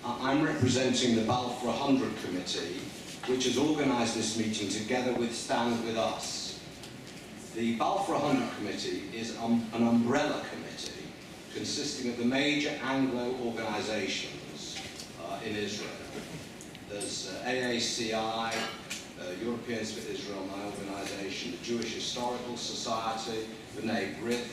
I'm representing the Balfour 100 Committee, which has organised this meeting together with Stand With Us. The Balfour 100 Committee is an umbrella committee consisting of the major Anglo organisations in Israel. There's AACI, Europeans for Israel, my organisation, the Jewish Historical Society, B'nai B'rith,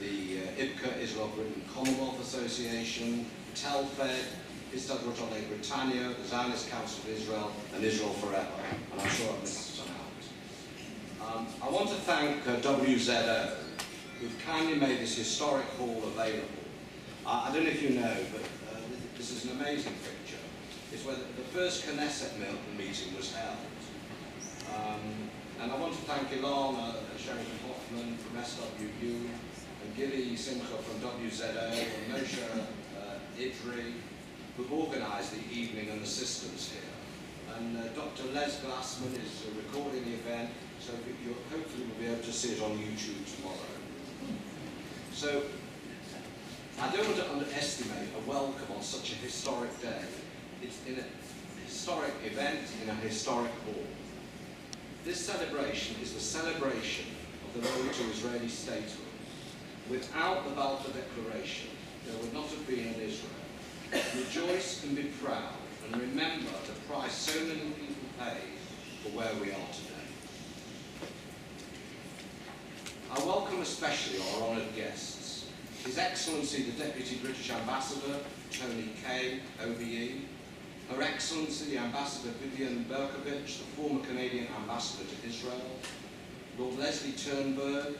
the IBCA, Israel Britain Commonwealth Association, TELFED, Histadrut Olei Britannia, the Zionist Council of Israel, and Israel Forever. And I'm sure I've missed some out. I want to thank WZO, who've kindly made this historic hall available. I don't know if you know, but this is an amazing picture. It's where the first Knesset meeting was held. And I want to thank Ilana Sheridan Hoffman from SWU, and Gilly Simcha from WZO, and Moshe Idri, who've organised the evening and assistance here. And Dr. Les Glassman is recording the event, so you hopefully will be able to see it on YouTube tomorrow. So, I don't want to underestimate a welcome on such a historic day. It's in a historic event in a historic hall. This celebration is the celebration of the road to Israeli statehood. Without the Balfour Declaration, there would not have been an Israel. Rejoice and be proud, and remember the price so many people paid for where we are today. I welcome especially our honoured guests. His Excellency the Deputy British Ambassador, Tony Kay, OBE, Her Excellency the Ambassador Vivian Berkovich, the former Canadian Ambassador to Israel, Lord Leslie Turnberg,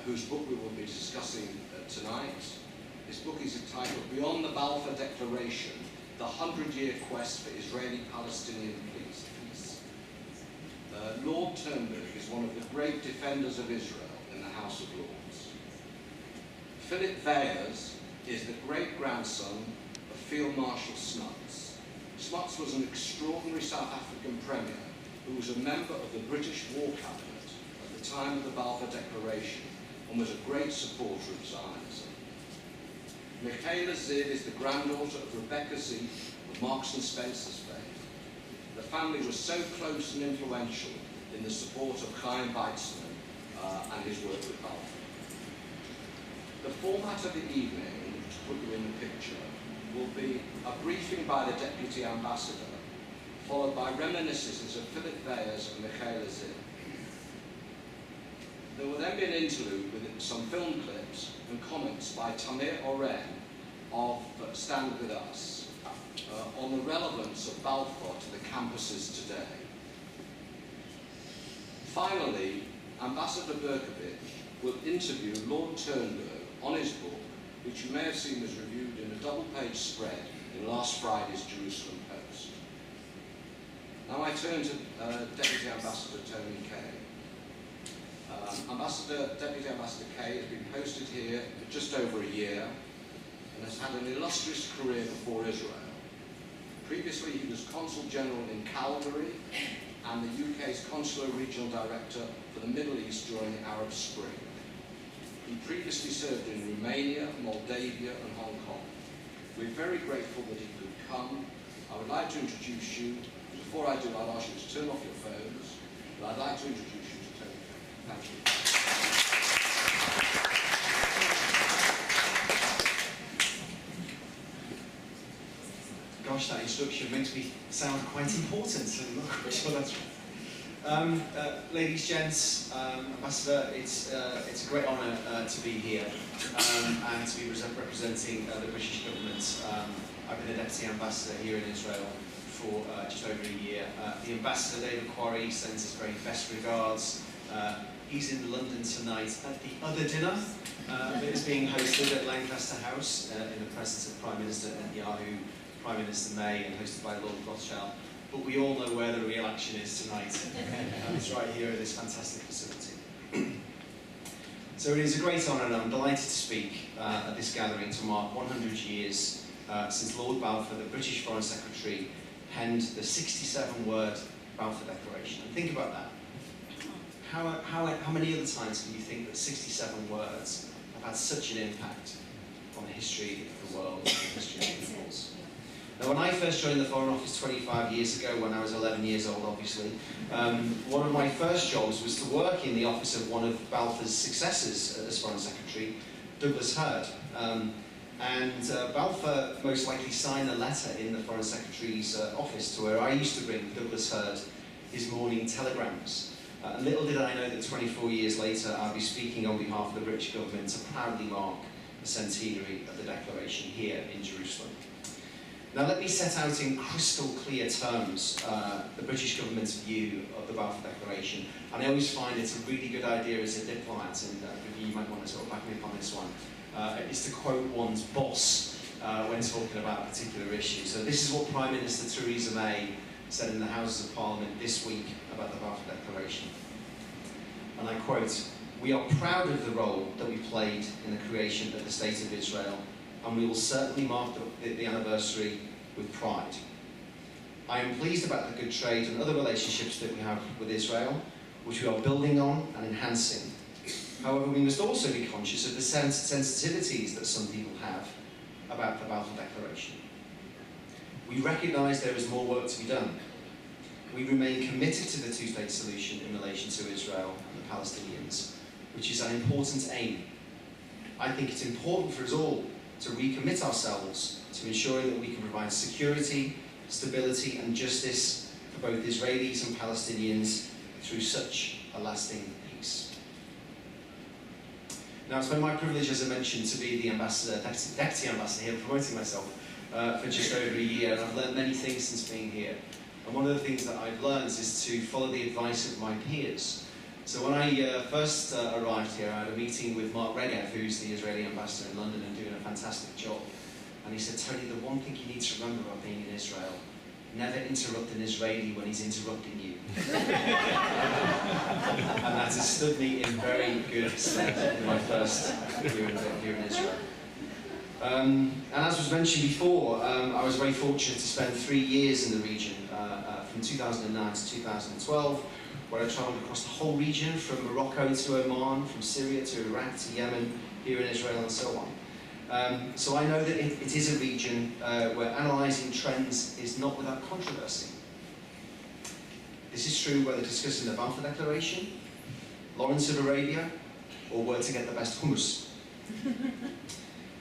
whose book we will be discussing tonight. This book is entitled Beyond the Balfour Declaration, the 100-Year Quest for Israeli-Palestinian Peace. Lord Turnberg is one of the great defenders of Israel in the House of Lords. Philip Veyers is the great-grandson of Field Marshal Smuts. Smuts was an extraordinary South African premier who was a member of the British War Cabinet at the time of the Balfour Declaration and was a great supporter of Zionism. Michaela Zid is the granddaughter of Rebecca Zid of Marks and Spencer's fame. The family was so close and influential in the support of Chaim Weizmann and his work with Balfour. The format of the evening, to put you in the picture, will be a briefing by the Deputy Ambassador, followed by reminiscences of Philip Veyers and Michaela Zid. There will then be an interlude with some film clips and comments by Tamir Oren of Stand With Us on the relevance of Balfour to the campuses today. Finally, Ambassador Berkovich will interview Lord Turnberg on his book, which you may have seen was reviewed in a double-page spread in last Friday's Jerusalem Post. Now I turn to Deputy Ambassador Tony Kay. Deputy Ambassador Kay has been posted here for just over a year and has had an illustrious career before Israel. Previously, he was Consul General in Calgary and the UK's Consular Regional Director for the Middle East during the Arab Spring. He previously served in Romania, Moldavia and Hong Kong. We're very grateful that he could come. I would like to introduce you. Before I do, I'll ask you to turn off your phones, but I'd like to introduce you to Tony Kay. Thank you. Gosh, that introduction meant to sound quite important, so I'm not sure that's right. Ladies, gents, Ambassador, it's a great honour to be here and to be representing the British government. I've been the Deputy Ambassador here in Israel for just over a year. The Ambassador, David Quarry, sends his very best regards. He's in London tonight at the other dinner that is being hosted at Lancaster House in the presence of Prime Minister Netanyahu, Prime Minister May, and hosted by Lord Rothschild. But we all know where the real action is tonight, and it's right here at this fantastic facility. So it is a great honour, and I'm delighted to speak at this gathering to mark 100 years since Lord Balfour, the British Foreign Secretary, penned the 67-word Balfour Declaration. And think about that. How many other times can you think that 67 words have had such an impact on the history of the world and the history of peoples? first joined the Foreign Office 25 years ago, when I was 11 years old, obviously, one of my first jobs was to work in the office of one of Balfour's successors as Foreign Secretary, Douglas Hurd. Balfour most likely signed a letter in the Foreign Secretary's office to where I used to bring Douglas Hurd his morning telegrams. And little did I know that 24 years later I'd be speaking on behalf of the British government to proudly mark the centenary of the Declaration here in Jerusalem. Now let me set out in crystal clear terms the British government's view of the Balfour Declaration. And I always find it's a really good idea as a diplomat, and you might want to sort of back me up on this one, is to quote one's boss when talking about a particular issue. So this is what Prime Minister Theresa May said in the Houses of Parliament this week about the Balfour Declaration. And I quote, "We are proud of the role that we played in the creation of the State of Israel, and we will certainly mark the anniversary with pride. I am pleased about the good trade and other relationships that we have with Israel, which we are building on and enhancing. However, we must also be conscious of the sensitivities that some people have about the Balfour Declaration. We recognise there is more work to be done. We remain committed to the two-state solution in relation to Israel and the Palestinians, which is an important aim. I think it's important for us all to recommit ourselves to ensuring that we can provide security, stability and justice for both Israelis and Palestinians through such a lasting peace." Now, it's been my privilege, as I mentioned, to be the deputy ambassador here, promoting myself for just over a year, and I've learned many things since being here. And one of the things that I've learned is to follow the advice of my peers. So when I first arrived here, I had a meeting with Mark Regev, who's the Israeli ambassador in London and doing a fantastic job. And he said, "Tony, the one thing you need to remember about being in Israel, never interrupt an Israeli when he's interrupting you." And that has stood me in very good stead in my first year in Israel. And as was mentioned before, I was very fortunate to spend 3 years in the region, from 2009 to 2012, where I travelled across the whole region, from Morocco to Oman, from Syria to Iraq to Yemen, here in Israel and so on. So I know that it is a region where analysing trends is not without controversy. This is true whether discussing the Balfour Declaration, Lawrence of Arabia, or where to get the best hummus.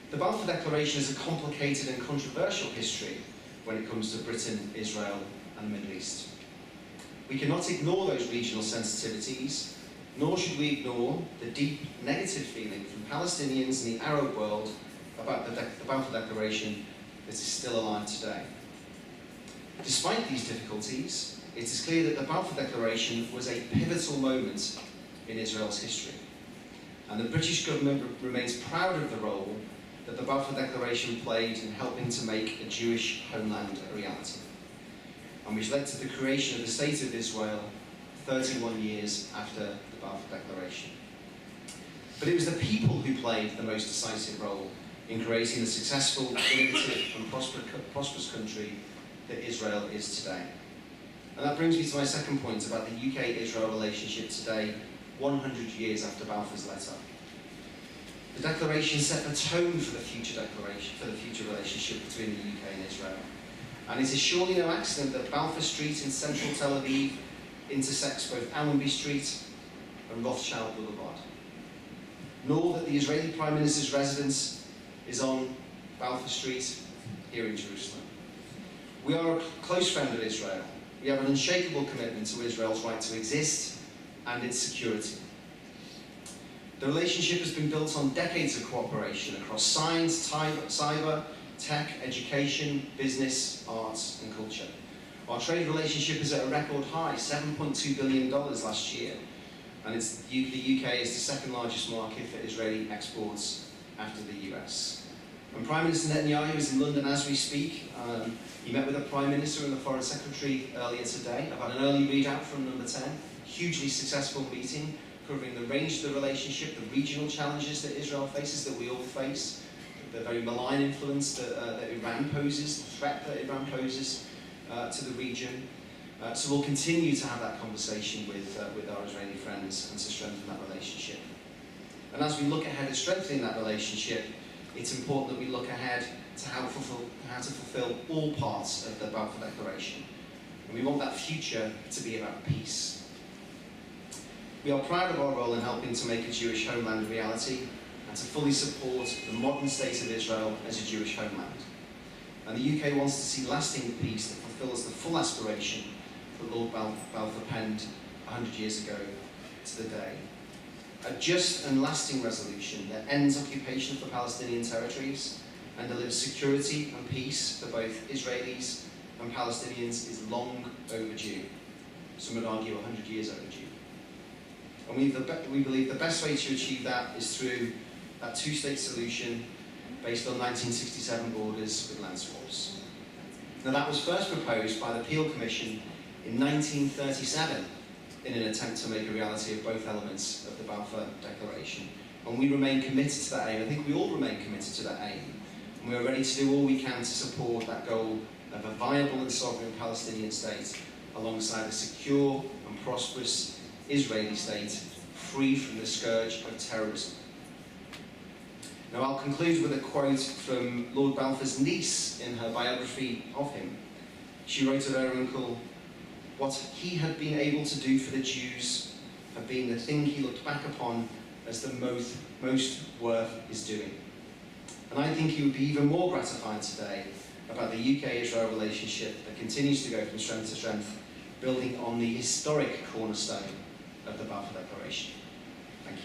The Balfour Declaration is a complicated and controversial history when it comes to Britain, Israel and the Middle East. We cannot ignore those regional sensitivities, nor should we ignore the deep negative feeling from Palestinians in the Arab world about the Balfour Declaration that is still alive today. Despite these difficulties, it is clear that the Balfour Declaration was a pivotal moment in Israel's history, and the British government remains proud of the role that the Balfour Declaration played in helping to make a Jewish homeland a reality, and which led to the creation of the State of Israel 31 years after the Balfour Declaration. But it was the people who played the most decisive role in creating the successful, innovative and prosperous country that Israel is today. And that brings me to my second point about the UK-Israel relationship today, 100 years after Balfour's letter. The Declaration set the tone for the future relationship between the UK and Israel. And it is surely no accident that Balfour Street in central Tel Aviv intersects both Allenby Street and Rothschild Boulevard. Nor that the Israeli Prime Minister's residence is on Balfour Street here in Jerusalem. We are a close friend of Israel. We have an unshakable commitment to Israel's right to exist and its security. The relationship has been built on decades of cooperation across science, cyber, tech, education, business, arts and culture. Our trade relationship is at a record high, $7.2 billion last year, and the UK is the second largest market for Israeli exports after the US. And Prime Minister Netanyahu is in London as we speak. He met with the Prime Minister and the Foreign Secretary earlier today. I've had an early readout from Number 10, hugely successful meeting, covering the range of the relationship, the regional challenges that Israel faces, that we all face, the very malign influence that Iran poses, the threat that Iran poses to the region. So we'll continue to have that conversation with our Israeli friends and to strengthen that relationship. And as we look ahead at strengthening that relationship, it's important that we look ahead to how to fulfill all parts of the Balfour Declaration. And we want that future to be about peace. We are proud of our role in helping to make a Jewish homeland a reality and to fully support the modern state of Israel as a Jewish homeland. And the UK wants to see lasting peace that fulfills the full aspiration that Lord Balfour penned 100 years ago to the day. A just and lasting resolution that ends occupation of the Palestinian territories and delivers security and peace for both Israelis and Palestinians is long overdue. Some would argue 100 years overdue. And we believe the best way to achieve that is through that two-state solution based on 1967 borders with land swaps. Now that was first proposed by the Peel Commission in 1937 in an attempt to make a reality of both elements of the Balfour Declaration. And we remain committed to that aim. I think we all remain committed to that aim. And we are ready to do all we can to support that goal of a viable and sovereign Palestinian state alongside a secure and prosperous Israeli state free from the scourge of terrorism. Now I'll conclude with a quote from Lord Balfour's niece in her biography of him. She wrote of her uncle, "What he had been able to do for the Jews had been the thing he looked back upon as the most worth his doing." And I think he would be even more gratified today about the UK-Israel relationship that continues to go from strength to strength, building on the historic cornerstone of the Balfour Declaration. Thank you.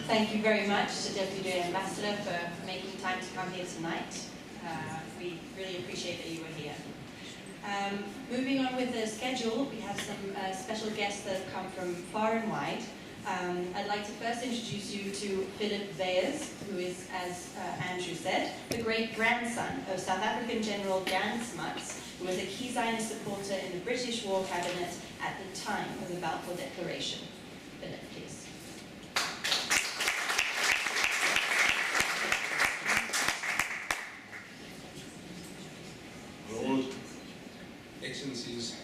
Thank you very much to Deputy Ambassador for making time to come here tonight. We really appreciate that you were here. Moving on with the schedule, we have some special guests that have come from far and wide. I'd like to first introduce you to Philip Weyers, who is, as Andrew said, the great-grandson of South African General Jan Smuts, who was a key Zionist supporter in the British War Cabinet at the time of the Balfour Declaration. Philip, please. Lord, Excellencies,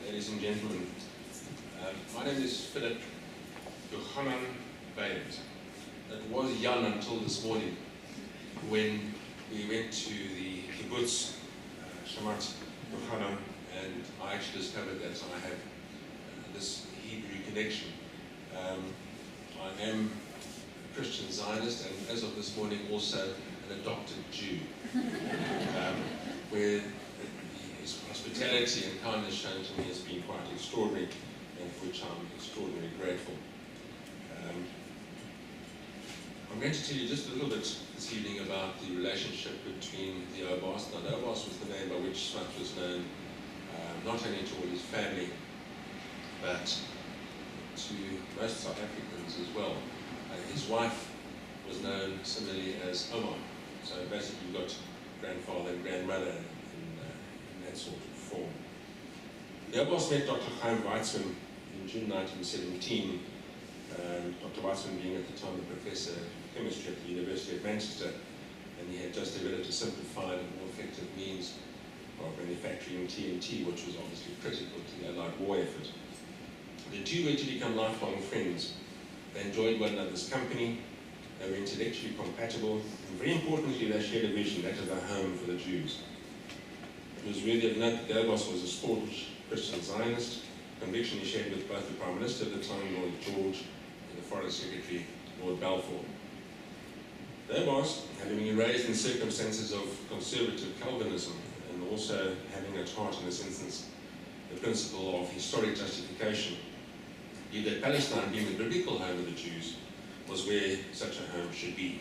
ladies and gentlemen, my name is Philip Yochanan Weyers. It was Jan until this morning when we went to the kibbutz, Shamat Yochanan, and I actually discovered that I have this Hebrew connection. I am a Christian Zionist and as of this morning also an adopted Jew, where his hospitality and kindness shown to me has been quite extraordinary and for which I'm extraordinarily grateful. I'm going to tell you just a little bit this evening about the relationship between the Obas. Now, the Obas was the name by which Smuts was known not only to all his family, but to most South Africans as well. His wife was known similarly as Omar. So basically you've got grandfather and grandmother in that sort of form. The Obas met Dr. Chaim Weizmann in June 1917. Dr. Weizmann being at the time a professor of chemistry at the University of Manchester, and he had just developed a simplified and more effective means of manufacturing TNT, which was obviously critical to the Allied war effort. The two were to become lifelong friends. They enjoyed one another's company, they were intellectually compatible, and very importantly, they shared a vision, that of a home for the Jews. It was worthy of note that the Obas was a staunch Christian Zionist, conviction he shared with both the Prime Minister at the time, Lord George, and the Foreign Secretary, Lord Balfour. The Obas, having been raised in circumstances of conservative Calvinism, and also having at heart in this instance the principle of historic justification, believed that Palestine, being the biblical home of the Jews, was where such a home should be.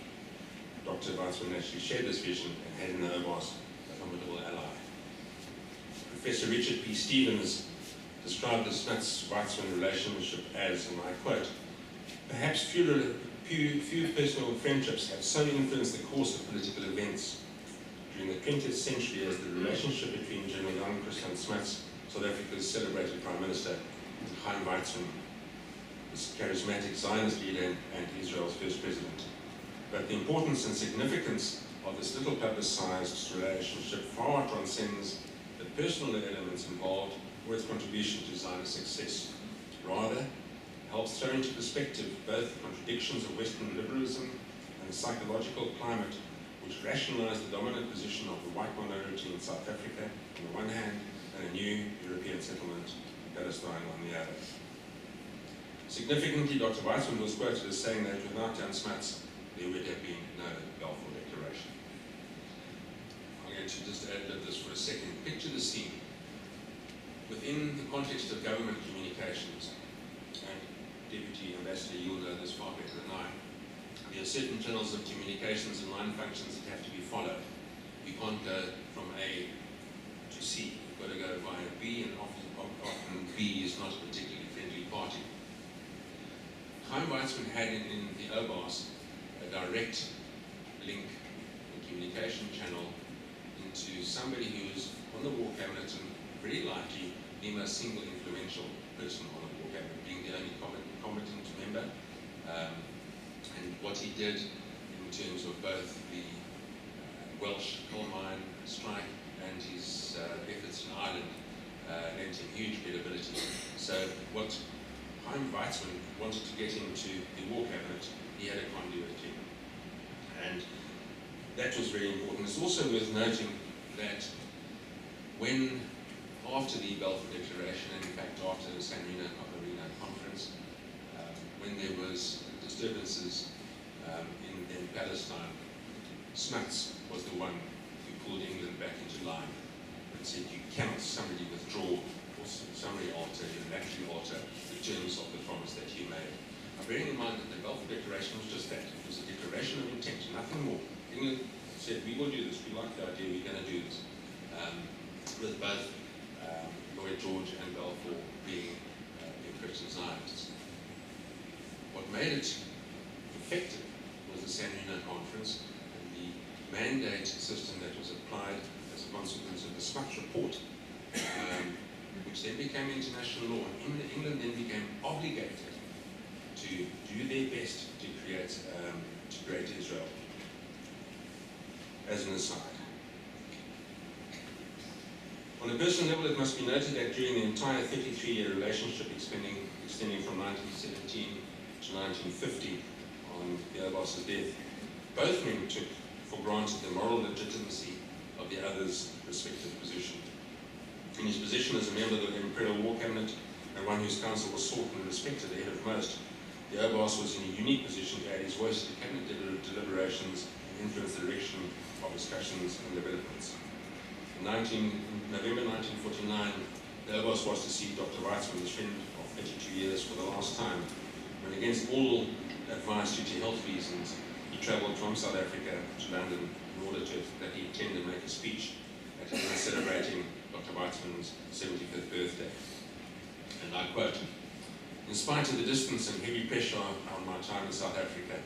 Dr. Weizmann actually shared this vision and had in the Obas a formidable ally. Professor Richard P. Stevens described the Smuts-Weizmann relationship as, and I quote, "Perhaps few personal friendships have so influenced the course of political events during the 20th century as the relationship between General Jan Christian Smuts, South Africa's celebrated Prime Minister, and Chaim Weizmann, this charismatic Zionist leader and Israel's first president. But the importance and significance of this little publicized relationship far transcends the personal elements involved or its contribution to Zionist success. Rather, helps throw into perspective both the contradictions of Western liberalism and the psychological climate which rationalized the dominant position of the white minority in South Africa on the one hand and a new European settlement in Palestine on the other. Significantly, Dr. Weitzman was quoted as saying that without Jan Smuts, there would have been no Balfour Declaration. I'm going to just add this for a second. Picture the scene. Within the context of government communications, and Deputy Ambassador, you'll know this far better than I, there are certain channels of communications and line functions that have to be followed. You can't go from A to C. You've got to go via B, and often B is not a particularly friendly party. Chaim Weitzman had in the OBOS a direct link and communication channel into somebody who was on the War Cabinet and very likely the most single influential person on the War Cabinet, being the only combatant member. And what he did in terms of both the Welsh coal mine strike and his efforts in Ireland lent him huge credibility. So what Chaim Weitzman wanted to get into the War Cabinet, he had a conduit to. And that was very important. It's also worth noting that when, after the Balfour Declaration, and in fact after the San Reno conference, when there was disturbances in Palestine, Smuts was the one who pulled England back into line and said, you cannot somebody withdraw or somebody alter, unilaterally alter the terms of the promise that you made. Now, bearing in mind that the Balfour Declaration was just that, it was a declaration of intent, nothing more. England said, we will do this, we like the idea, we're going to do this. With both Lloyd George and Balfour being Christian Zionists. What made it effective was the San Reno conference and the mandate system that was applied as a consequence of the Smuts report, which then became international law. And England then became obligated to do their best to create Israel. As an aside. On a personal level, it must be noted that during the entire 33-year relationship extending from 1917 to 1950 on the OBOS's death, both men took for granted the moral legitimacy of the other's respective position. In his position as a member of the Imperial War Cabinet and one whose counsel was sought and respected ahead of most, the OBOS was in a unique position to add his voice to cabinet deliberations and influence the direction of discussions and developments. In November 1949, the OBOS was to see Dr. Weitzman, his friend of 32 years, for the last time, when against all advice due to health reasons, he travelled from South Africa to London in order that he attend and make a speech at an event celebrating Dr. Weitzman's 75th birthday. And I quote, "In spite of the distance and heavy pressure on my time in South Africa,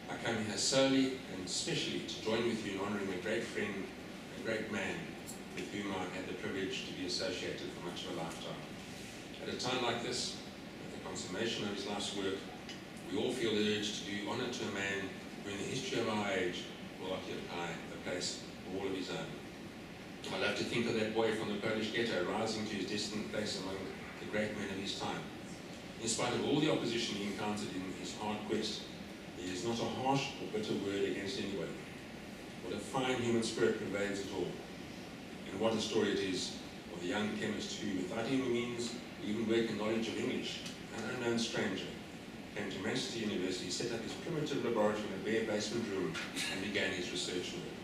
I come here solely and especially to join with you in honouring a great friend, a great man, with whom I had the privilege to be associated for much of a lifetime. At a time like this, at the consummation of his life's work, we all feel the urge to do honour to a man who in the history of our age will occupy a place all of his own. I love to think of that boy from the Polish ghetto rising to his destined place among the great men of his time. In spite of all the opposition he encountered in his hard quest, he is not a harsh or bitter word against anybody. What a fine human spirit pervades it all. And what a story it is of the young chemist who, without any means, even work in knowledge of English, an unknown stranger, came to Manchester University, set up his primitive laboratory in a bare basement room, and began his research work,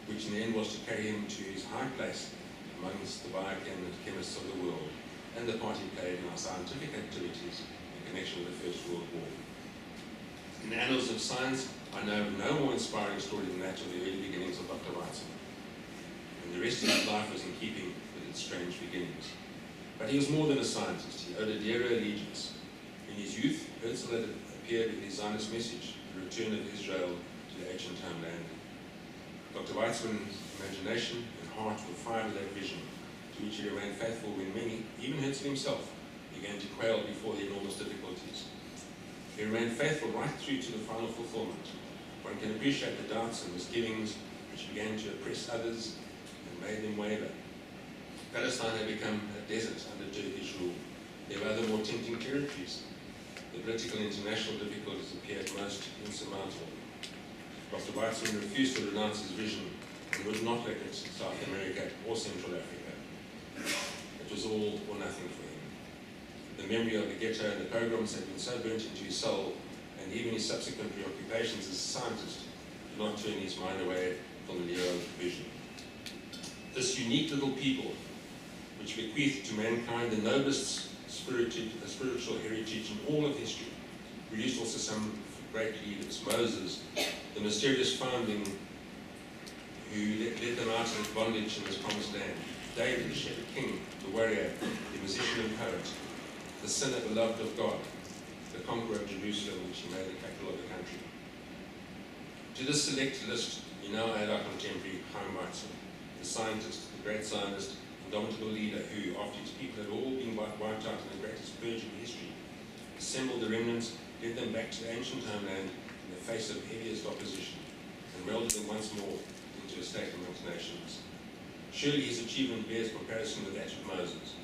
which in the end was to carry him to his high place amongst the biochemists of the world, and the part he played in our scientific activities in connection with the First World War. In the annals of science, I know of no more inspiring story than that of the early beginnings of Dr. Weitzman. And the rest of his life was in keeping with its strange beginnings. But he was more than a scientist. He owed a dearer allegiance. In his youth, Herzl had appeared with his Zionist message, the return of Israel to the ancient homeland. Dr. Weitzman's imagination and heart were fired with that vision, to which he remained faithful when many, even Herzl himself, began to quail before the enormous difficulties. He remained faithful right through to the final fulfillment. One can appreciate the doubts and misgivings which began to oppress others and made them waver. Palestine had become a desert under Turkish rule. There were other more tempting territories. the political and international difficulties appeared most insurmountable. Dr. Weizmann refused to renounce his vision and would not look at South America or Central Africa. It was all or nothing for him. The memory of the ghetto and the pogroms had been so burnt into his soul, and even his subsequent preoccupations as a scientist did not turn his mind away from the Nero vision. This unique little people, which bequeathed to mankind the noblest spiritual heritage in all of history, produced also some great leaders. Moses, the mysterious foundling who led them out of bondage in this promised land. David, the shepherd king, the warrior, the musician and poet, the sinner beloved of God, the conqueror of Jerusalem, which he made the capital of the country. To this select list, we now add our contemporary Weizmann, the scientist, the great scientist, indomitable leader who, after his people had all been wiped out in the greatest purge of history, assembled the remnants, led them back to the ancient homeland in the face of heaviest opposition, and welded them once more into a state amongst nations. Surely his achievement bears comparison with that of Moses.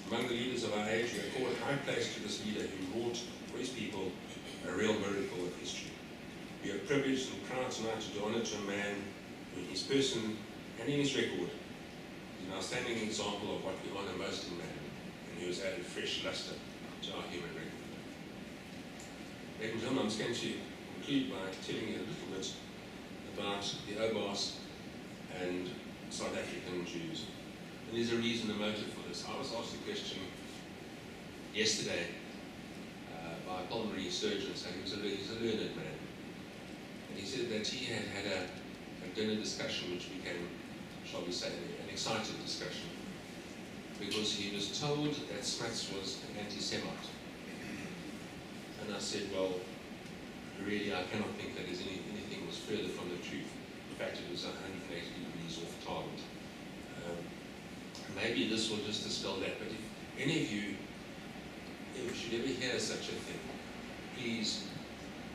Among the leaders of our age, we accord high place to this leader who wrought for his people a real miracle of history. We are privileged and proud tonight to do honor to a man who in his person and in his record is an outstanding example of what we honor most in man, and who has added fresh luster to our human record. Ladies and gentlemen, I'm just going to conclude by telling you a little bit about the Obas and South African Jews. And there's a reason, a motive for this. I was asked a question yesterday by a pulmonary surgeon, so he's a learned man. And he said that he had had a dinner discussion which became, shall we say, an excited discussion, because he was told that Smuts was an anti-Semite. And I said, well, really, I cannot think that there's anything was further from the truth. In fact, it was 180 degrees off target. Maybe this will just dispel that, but if any of you should ever hear such a thing, please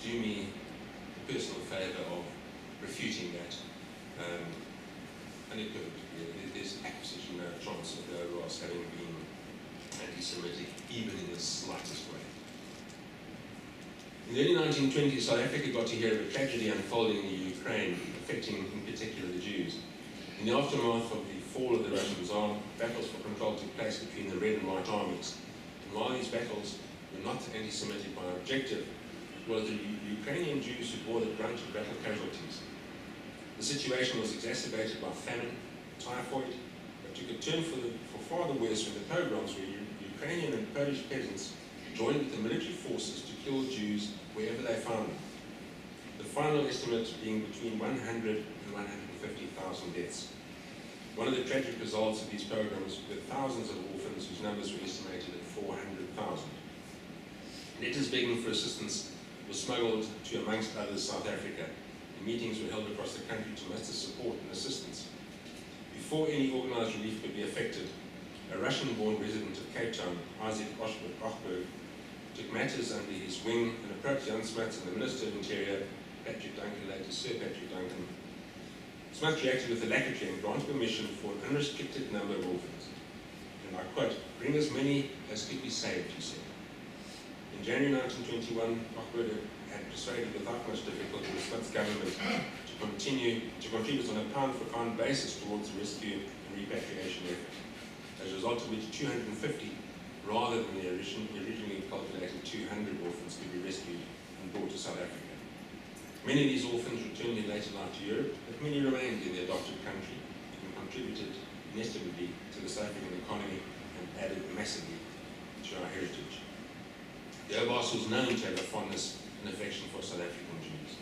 do me the personal favour of refuting that unequivocally. There's absolutely no chance of the Obas having been anti-Semitic, even in the slightest way. In the early 1920s, South Africa got to hear of a tragedy unfolding in the Ukraine, affecting in particular the Jews. In the aftermath of the fall of the Russian Tsar, battles for control took place between the Red and White armies. And while these battles were not anti-Semitic by objective, it was the Ukrainian Jews who bore the brunt of battle casualties. The situation was exacerbated by famine, typhoid, but took a turn for far the worse when the pogroms, where Ukrainian and Polish peasants joined with the military forces to kill Jews wherever they found them. The final estimate being between 100 and 150,000 deaths. One of the tragic results of these pogroms were thousands of orphans whose numbers were estimated at 400,000. Letters begging for assistance were smuggled to, amongst others, South Africa, and meetings were held across the country to muster support and assistance. Before any organised relief could be effected, a Russian-born resident of Cape Town, Isaac Ochberg, took matters under his wing and approached Jan Smuts and the Minister of Interior, Patrick Duncan, later Sir Patrick Duncan. Smuts reacted with alacrity and granted permission for an unrestricted number of orphans. And I quote, "Bring as many as could be saved," he said. In January 1921, Ochberg had persuaded without much difficulty the Smuts government to contribute on a pound-for-pound basis towards the rescue and repatriation effort, as a result of which 250, rather than the originally calculated 200 orphans, could be rescued and brought to South Africa. Many of these orphans returned in later life to Europe, but many remained in their adopted country and contributed inestimably to the South African economy and added massively to our heritage. The Obas was known to have a fondness and affection for South African Jews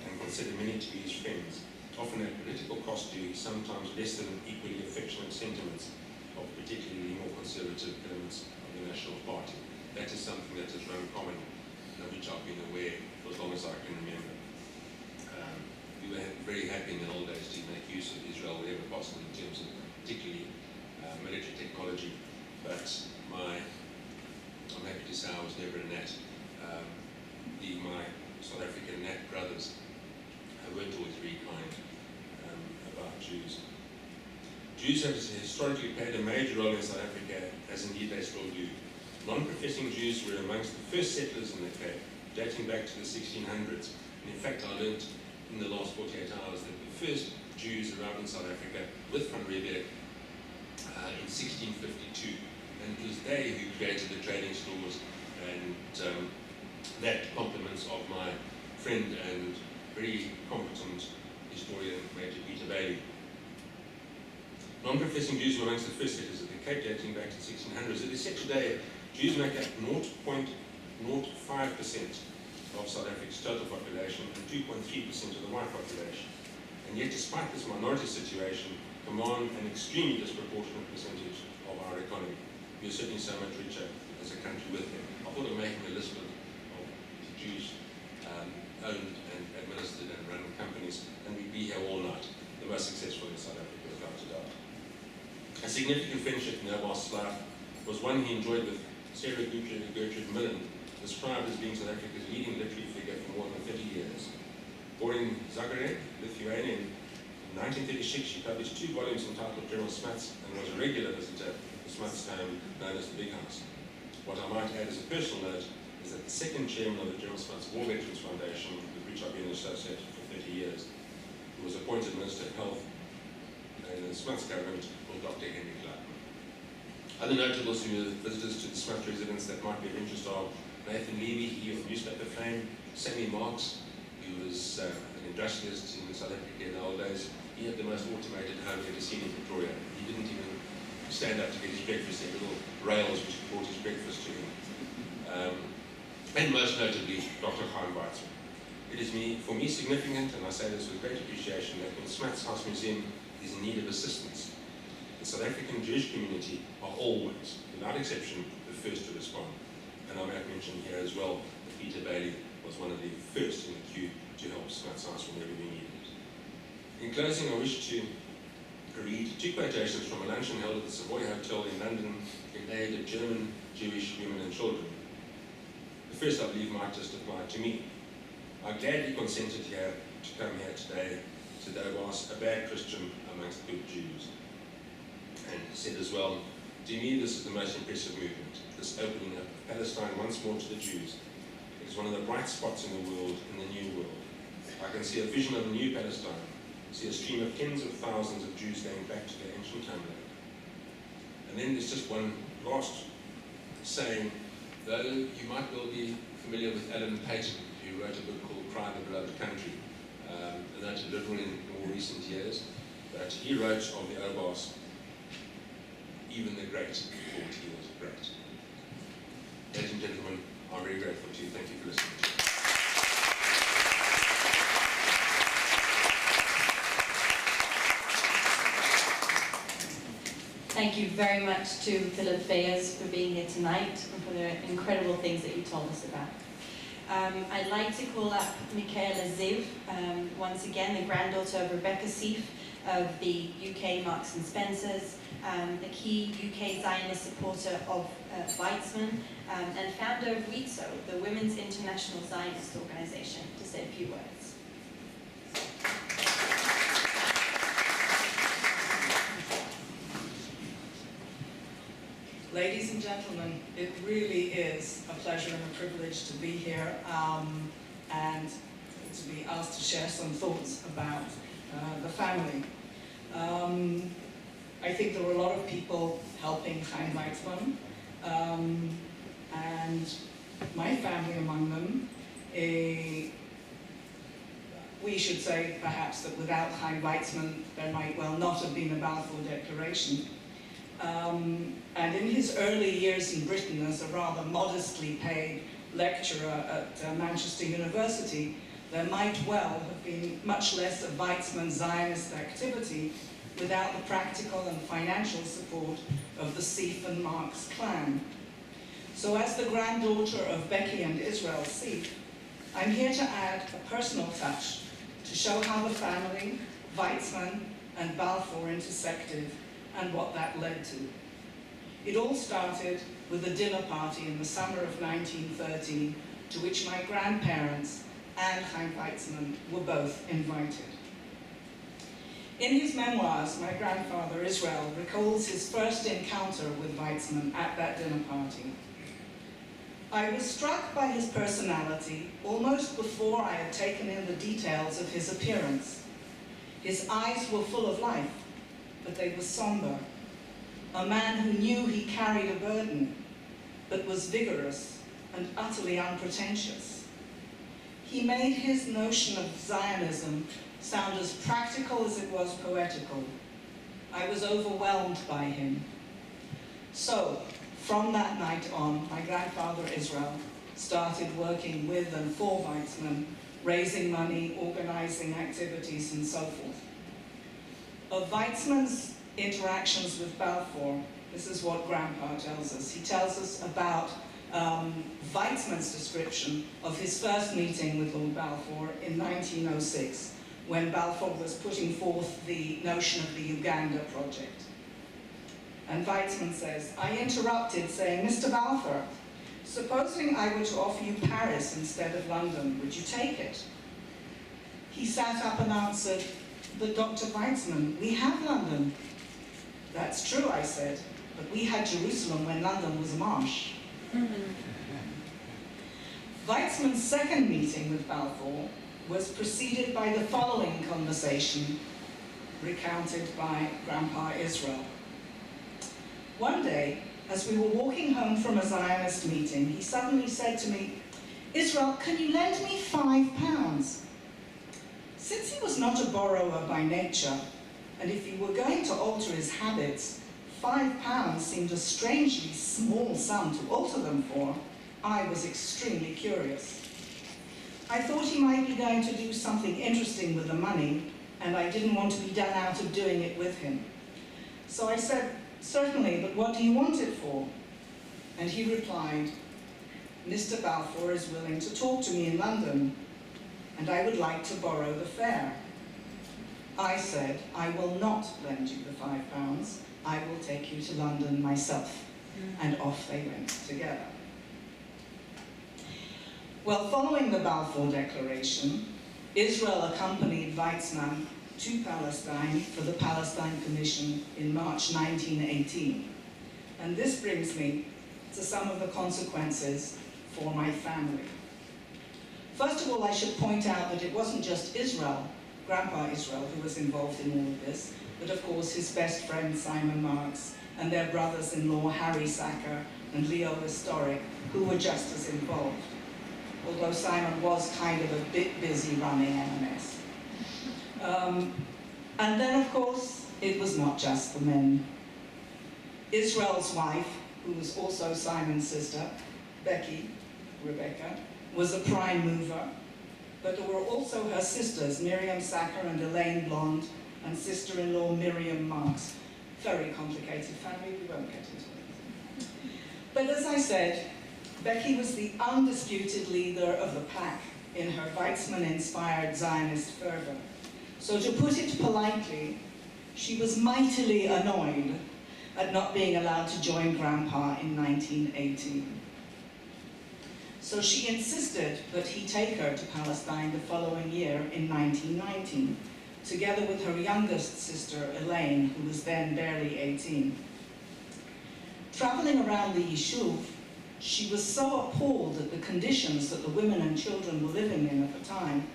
and considered many to be his friends, often at political cost to his sometimes less than equally affectionate sentiments of particularly more conservative elements of the National Party. That is something that has run common and of which I've been aware for as long as I can remember. We were very happy in the old days to make use of Israel wherever possible in terms of particularly military technology, but I'm happy to say I was never a Nat. My South African Nat brothers weren't always very kind about Jews. Jews have historically played a major role in South Africa, as indeed they still do. Non-professing Jews were amongst the first settlers in the Cape, dating back to the 1600s. And in fact, I learned in the last 48 hours that the first Jews arrived in South Africa with Van Riebeeck in 1652. And it was they who created the trading stores, and that compliments of my friend and very competent historian, Major Peter Bailey. Non-professing Jews were amongst the first settlers of the Cape, dating back to the 1600s. It is said today Jews make up 0.05% of South Africa's total population and 2.3% of the white population. And yet, despite this minority situation, command an extremely disproportionate percentage of our economy. We are certainly so much richer as a country with them. I thought of making a list of the Jews owned and administered and run companies, and we'd be here all night. The most successful in South Africa, without a doubt. A significant friendship in Obast's life was one he enjoyed with Sarah Gertrude Millen, described as being South Africa's leading literary figure for more than 30 years. Born in Zagreb, Lithuania in 1936, she published 2 volumes entitled General Smuts and was a regular visitor to Smuts' home known as the Big House. What I might add as a personal note is that the second chairman of the General Smuts War Veterans Foundation, with which I've been associated for 30 years, who was appointed Minister of Health in the Smuts government, was Dr. Henry Glassman. Other notables who were visitors to the Smuts residence that might be of interest are Nathan Levy, he of newspaper fame, Sammy Marks, who was an industrialist in South Africa in the old days. He had the most automated home ever seen in Pretoria. He didn't even stand up to get his breakfast. He had little rails which brought his breakfast to him. And most notably, Dr. Chaim Weizmann. It is for me significant, and I say this with great appreciation, that when Smuts House Museum is in need of assistance, the South African Jewish community are always, without exception, the first to respond. And I might mention here as well that Peter Bailey was one of the first in the queue to help Smuts House whenever we needed it. In closing, I wish to read 2 quotations from a luncheon held at the Savoy Hotel in London in aid of German Jewish women and children. The first, I believe, might just apply to me. I gladly consented to come here today, said Obast, a bad Christian amongst good Jews. And he said as well, to me this is the most impressive movement, this opening up of Palestine once more to the Jews. It is one of the bright spots in the world, in the new world. I can see a vision of a new Palestine, see a stream of tens of thousands of Jews going back to their ancient homeland. And then there's just one last saying, though you might well be familiar with Alan Paton, who wrote a book called Cry the Beloved Country, a noted liberal in more recent years, but he wrote of the Obast, even the great thought he was great. Ladies and gentlemen, I'm very grateful to you. Thank you for listening. Thank you very much to Philip Bayers for being here tonight and for the incredible things that you told us about. I'd like to call up Michaela Ziv, once again, the granddaughter of Rebecca Seif of the UK Marks and Spencers, the key UK Zionist supporter of Weizmann, and founder of WITSO, the Women's International Zionist Organization, to say a few words. Ladies and gentlemen, it really is a pleasure and a privilege to be here and to be asked to share some thoughts about the family. I think there were a lot of people helping Chaim Weizmann, and my family among them. We should say perhaps that without Chaim Weizmann there might well not have been a Balfour Declaration. And in his early years in Britain as a rather modestly paid lecturer at Manchester University, there might well have been much less of Weizmann's Zionist activity without the practical and financial support of the Seif and Marks clan. So as the granddaughter of Becky and Israel Seif, I'm here to add a personal touch to show how the family, Weizmann and Balfour intersected and what that led to. It all started with a dinner party in the summer of 1913 to which my grandparents and Chaim Weizmann were both invited. In his memoirs, my grandfather Israel recalls his first encounter with Weizmann at that dinner party. I was struck by his personality almost before I had taken in the details of his appearance. His eyes were full of life, but they were somber. A man who knew he carried a burden, but was vigorous and utterly unpretentious. He made his notion of Zionism sound as practical as it was poetical. I was overwhelmed by him. So, from that night on, my grandfather Israel started working with and for Weizmann, raising money, organizing activities, and so forth. Of Weizmann's interactions with Balfour, this is what Grandpa tells us. He tells us about Weizmann's description of his first meeting with Lord Balfour in 1906, when Balfour was putting forth the notion of the Uganda project. And Weizmann says, I interrupted saying, Mr. Balfour, supposing I were to offer you Paris instead of London, would you take it? He sat up and answered, but Dr. Weizmann, we have London. That's true, I said, but we had Jerusalem when London was a marsh. Weizmann's second meeting with Balfour was preceded by the following conversation, recounted by Grandpa Israel. One day, as we were walking home from a Zionist meeting, he suddenly said to me, Israel, can you lend me £5? Since he was not a borrower by nature, and if he were going to alter his habits, £5 seemed a strangely small sum to alter them for, I was extremely curious. I thought he might be going to do something interesting with the money, and I didn't want to be done out of doing it with him. So I said, certainly, but what do you want it for? And he replied, Mr. Balfour is willing to talk to me in London, and I would like to borrow the fare. I said, I will not lend you the £5. I will take you to London myself. And off they went together. Well, following the Balfour Declaration, Israel accompanied Weizmann to Palestine for the Palestine Commission in March 1918. And this brings me to some of the consequences for my family. First of all, I should point out that it wasn't just Israel, Grandpa Israel, who was involved in all of this, but of course his best friend Simon Marx and their brothers-in-law Harry Sacker and Leo Historic, who were just as involved, although Simon was kind of a bit busy running MMS. And then, of course, it was not just the men. Israel's wife, who was also Simon's sister, Rebecca, was a prime mover, but there were also her sisters, Miriam Sacker and Elaine Blonde, and sister-in-law Miriam Marx. Very complicated family, we won't get into it. But as I said, Becky was the undisputed leader of the pack in her Weizmann-inspired Zionist fervor. So to put it politely, she was mightily annoyed at not being allowed to join Grandpa in 1918. So she insisted that he take her to Palestine the following year in 1919, together with her youngest sister, Elaine, who was then barely 18. Traveling around the Yishuv, she was so appalled at the conditions that the women and children were living in at the time,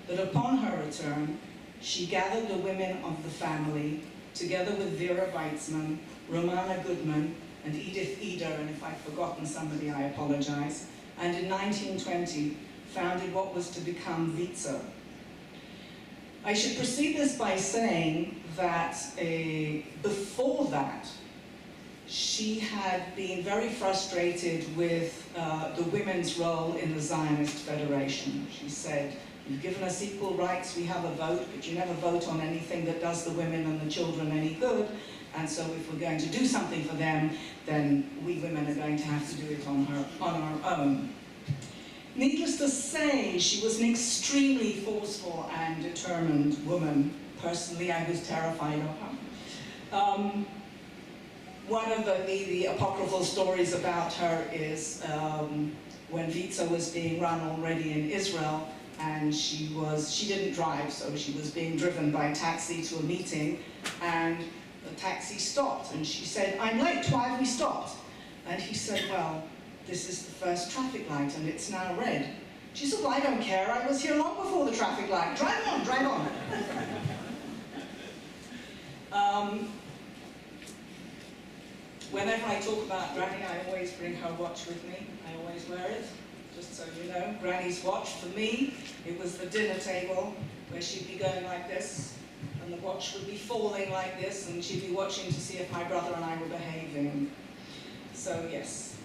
that upon her return, she gathered the women of the family, together with Vera Weizmann, Romana Goodman, and Edith Eder, and if I've forgotten somebody, I apologize, and in 1920, founded what was to become Vizo. I should precede this by saying that before that, she had been very frustrated with the women's role in the Zionist Federation. She said, you've given us equal rights, we have a vote, but you never vote on anything that does the women and the children any good, and so if we're going to do something for them, then we women are going to have to do it on our own. Needless to say, she was an extremely forceful and determined woman. Personally, I was terrified of her. One of the apocryphal stories about her is when Vizo was being run already in Israel, and she didn't drive, so she was being driven by taxi to a meeting, and the taxi stopped, and she said, I'm late, why have we stopped? And he said, well, this is the first traffic light and it's now red. She said, well, I don't care, I was here long before the traffic light. Drive on, drive on. Whenever I talk about Granny, I always bring her watch with me. I always wear it, just so you know. Granny's watch, for me, it was the dinner table where she'd be going like this, and the watch would be falling like this, and she'd be watching to see if my brother and I were behaving. So, yes.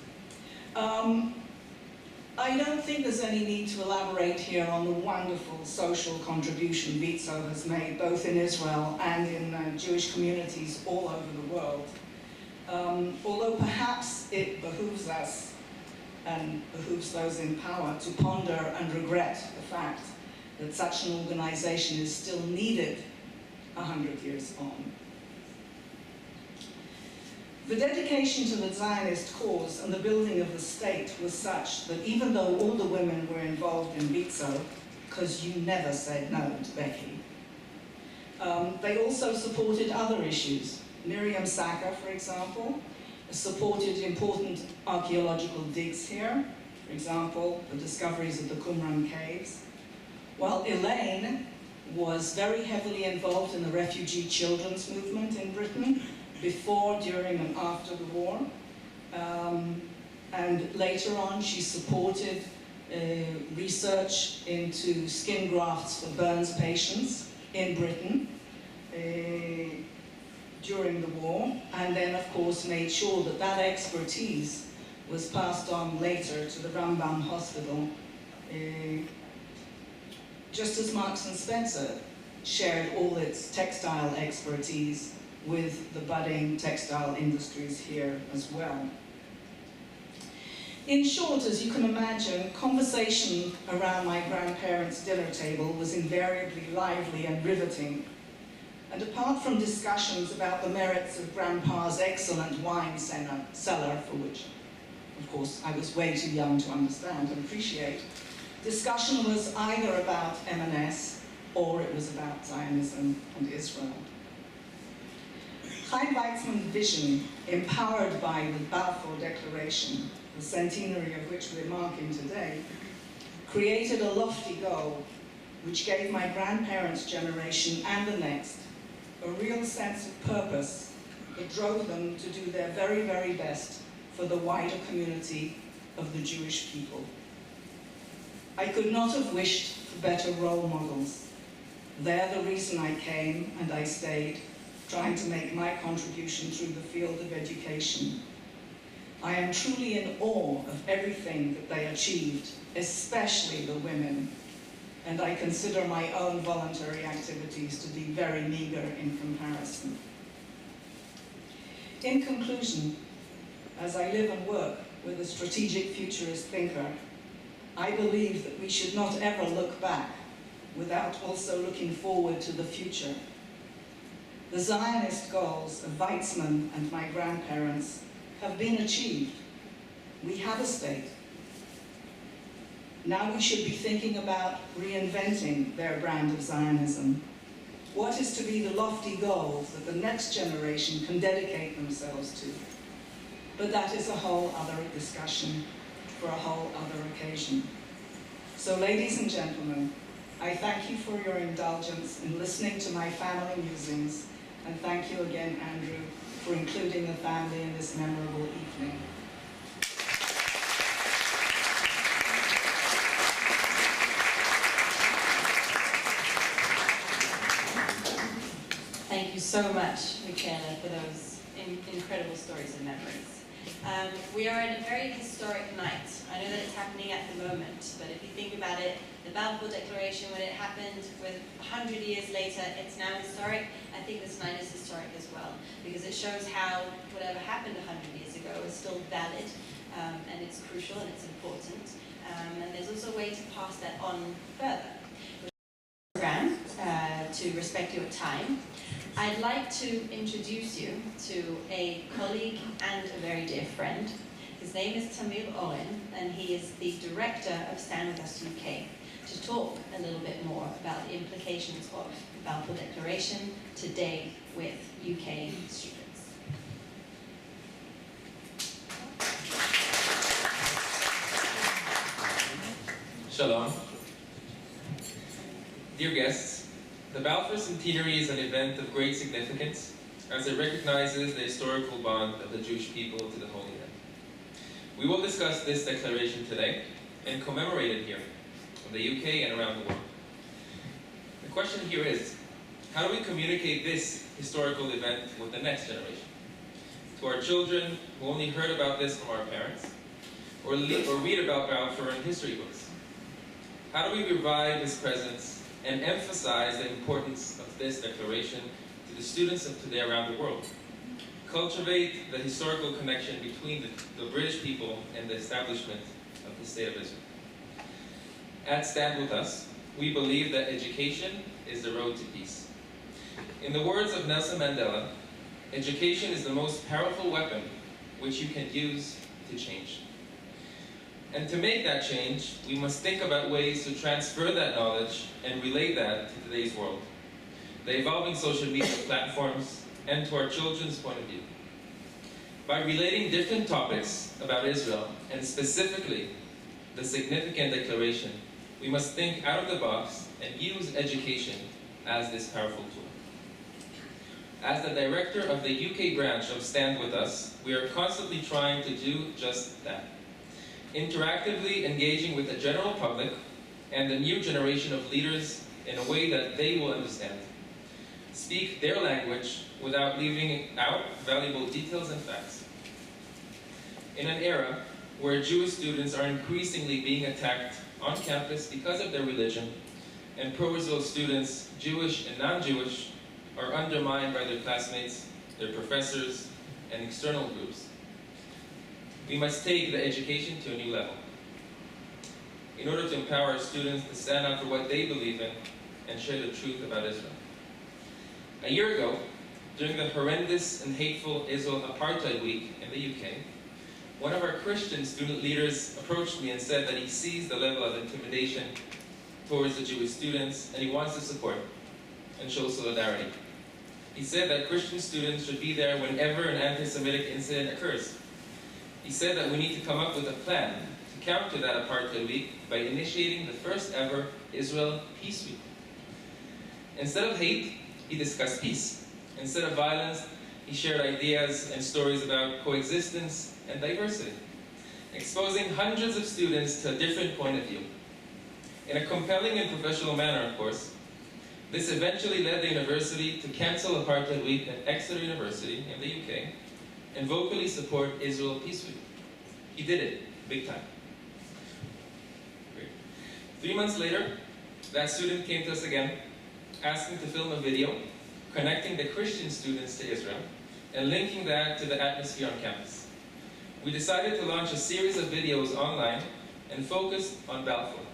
I don't think there's any need to elaborate here on the wonderful social contribution Vitso has made, both in Israel and in Jewish communities all over the world. Although perhaps it behooves us and behooves those in power to ponder and regret the fact that such an organization is still needed 100 years on. The dedication to the Zionist cause and the building of the state was such that even though all the women were involved in Vitso, because you never said no to Becky, they also supported other issues. Miriam Saka, for example, supported important archaeological digs here, for example, the discoveries of the Qumran caves, while Elaine was very heavily involved in the refugee children's movement in Britain, before, during, and after the war. And later on, she supported research into skin grafts for burns patients in Britain during the war, and then, of course, made sure that that expertise was passed on later to the Rambam Hospital, just as Marks and Spencer shared all its textile expertise with the budding textile industries here as well. In short, as you can imagine, conversation around my grandparents' dinner table was invariably lively and riveting. And apart from discussions about the merits of Grandpa's excellent wine cellar, for which, of course, I was way too young to understand and appreciate, discussion was either about M&S or it was about Zionism and Israel. Chaim Weizmann's vision, empowered by the Balfour Declaration, the centenary of which we're marking today, created a lofty goal which gave my grandparents' generation and the next a real sense of purpose that drove them to do their very, very best for the wider community of the Jewish people. I could not have wished for better role models. They're the reason I came and I stayed, trying to make my contribution through the field of education. I am truly in awe of everything that they achieved, especially the women, and I consider my own voluntary activities to be very meager in comparison. In conclusion, as I live and work with a strategic futurist thinker, I believe that we should not ever look back without also looking forward to the future. The Zionist goals of Weizmann and my grandparents have been achieved. We have a state. Now we should be thinking about reinventing their brand of Zionism. What is to be the lofty goals that the next generation can dedicate themselves to? But that is a whole other discussion for a whole other occasion. So, ladies and gentlemen, I thank you for your indulgence in listening to my family musings, and thank you again, Andrew, for including the family in this memorable evening. Thank you so much, Michaela, for those incredible stories and memories. We are at a very historic night. I know that it's happening at the moment, but if you think about it, the Balfour Declaration, when it happened, with 100 years later, it's now historic. I think this night is historic as well, because it shows how whatever happened 100 years ago is still valid, and it's crucial and it's important. And there's also a way to pass that on further. Program, to respect your time, I'd like to introduce you to a colleague and a very dear friend. His name is Tamir Oren, and he is the director of Stand With Us UK, to talk a little bit more about the implications of the Balfour Declaration today with UK students. Shalom. Dear guests, the Balfour Centenary is an event of great significance as it recognizes the historical bond of the Jewish people to the Holy Land. We will discuss this declaration today and commemorate it here, in the UK and around the world. The question here is, how do we communicate this historical event with the next generation? To our children who only heard about this from our parents, or read about Balfour in history books? How do we revive his presence and emphasize the importance of this declaration to the students of today around the world? Cultivate the historical connection between the British people and the establishment of the State of Israel. At Stand With Us, we believe that education is the road to peace. In the words of Nelson Mandela, education is the most powerful weapon which you can use to change. And to make that change, we must think about ways to transfer that knowledge and relay that to today's world, the evolving social media platforms, and to our children's point of view. By relating different topics about Israel, and specifically the significant declaration, we must think out of the box and use education as this powerful tool. As the director of the UK branch of Stand With Us, we are constantly trying to do just that. Interactively engaging with the general public and the new generation of leaders in a way that they will understand. Speak their language without leaving out valuable details and facts. In an era where Jewish students are increasingly being attacked on campus because of their religion, and pro-Israel students, Jewish and non-Jewish, are undermined by their classmates, their professors, and external groups, we must take the education to a new level in order to empower our students to stand up for what they believe in and share the truth about Israel. A year ago, during the horrendous and hateful Israel Apartheid Week in the UK, one of our Christian student leaders approached me and said that he sees the level of intimidation towards the Jewish students and he wants to support and show solidarity. He said that Christian students should be there whenever an anti-Semitic incident occurs. He said that we need to come up with a plan to counter that Apartheid Week by initiating the first ever Israel Peace Week. Instead of hate, he discussed peace. Instead of violence, he shared ideas and stories about coexistence and diversity, exposing hundreds of students to a different point of view. In a compelling and professional manner, of course, this eventually led the university to cancel Apartheid Week at Exeter University in the UK and vocally support Israel Peace Week. He did it, big time. Great. 3 months later, that student came to us again, asking to film a video connecting the Christian students to Israel and linking that to the atmosphere on campus. We decided to launch a series of videos online and focus on Balfour.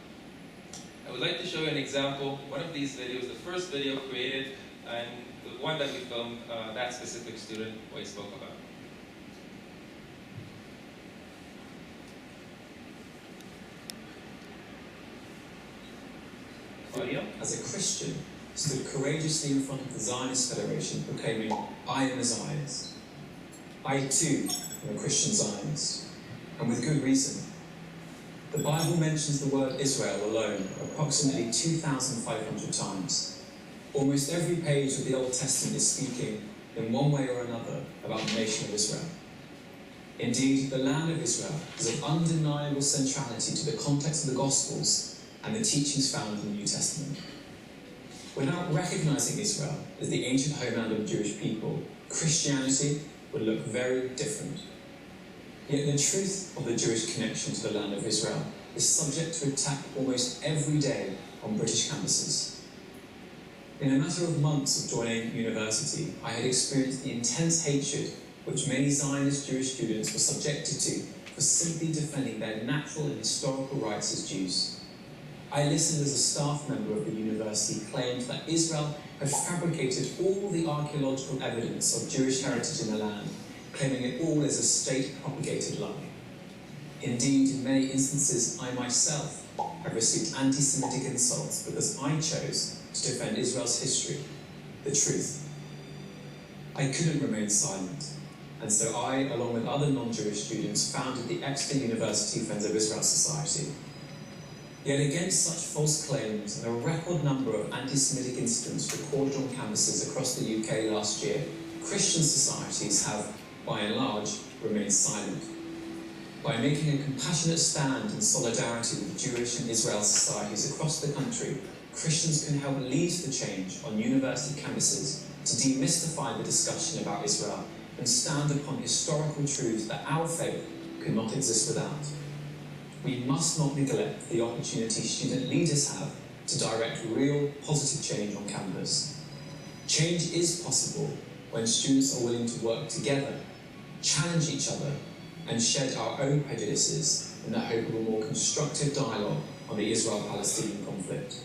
I would like to show you an example, one of these videos, the first video created, and the one that we filmed, that specific student we spoke about. As a Christian, stood courageously in front of the Zionist Federation proclaiming, "I am a Zionist." I too am a Christian Zionist, and with good reason. The Bible mentions the word Israel alone approximately 2,500 times. Almost every page of the Old Testament is speaking, in one way or another, about the nation of Israel. Indeed, the land of Israel is of undeniable centrality to the context of the Gospels and the teachings found in the New Testament. Without recognizing Israel as the ancient homeland of Jewish people, Christianity would look very different. Yet the truth of the Jewish connection to the land of Israel is subject to attack almost every day on British campuses. In a matter of months of joining university, I had experienced the intense hatred which many Zionist Jewish students were subjected to for simply defending their natural and historical rights as Jews. I listened as a staff member of the university claimed that Israel had fabricated all the archaeological evidence of Jewish heritage in the land, claiming it all as a state-propagated lie. Indeed, in many instances, I myself have received anti-Semitic insults because I chose to defend Israel's history, the truth. I couldn't remain silent, and so I, along with other non-Jewish students, founded the Exeter University Friends of Israel Society. Yet against such false claims and a record number of anti-Semitic incidents recorded on campuses across the UK last year, Christian societies have, by and large, remained silent. By making a compassionate stand in solidarity with Jewish and Israel societies across the country, Christians can help lead the change on university campuses to demystify the discussion about Israel and stand upon historical truths that our faith could not exist without. We must not neglect the opportunity student leaders have to direct real positive change on campus. Change is possible when students are willing to work together, challenge each other, and shed our own prejudices in the hope of a more constructive dialogue on the Israel-Palestinian conflict.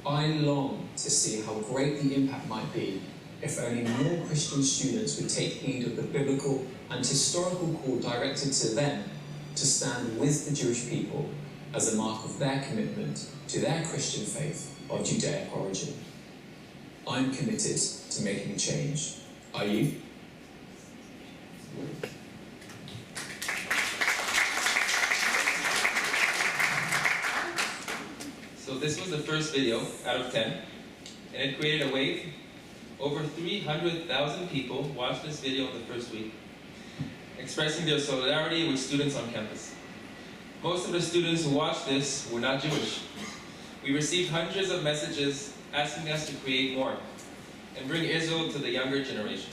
I long to see how great the impact might be if only more Christian students would take heed of the biblical and historical call directed to them to stand with the Jewish people as a mark of their commitment to their Christian faith of Judaic origin. I'm committed to making a change. Are you? So this was the first video out of 10, and it created a wave. Over 300,000 people watched this video in the first week, expressing their solidarity with students on campus. Most of the students who watched this were not Jewish. We received hundreds of messages asking us to create more and bring Israel to the younger generation.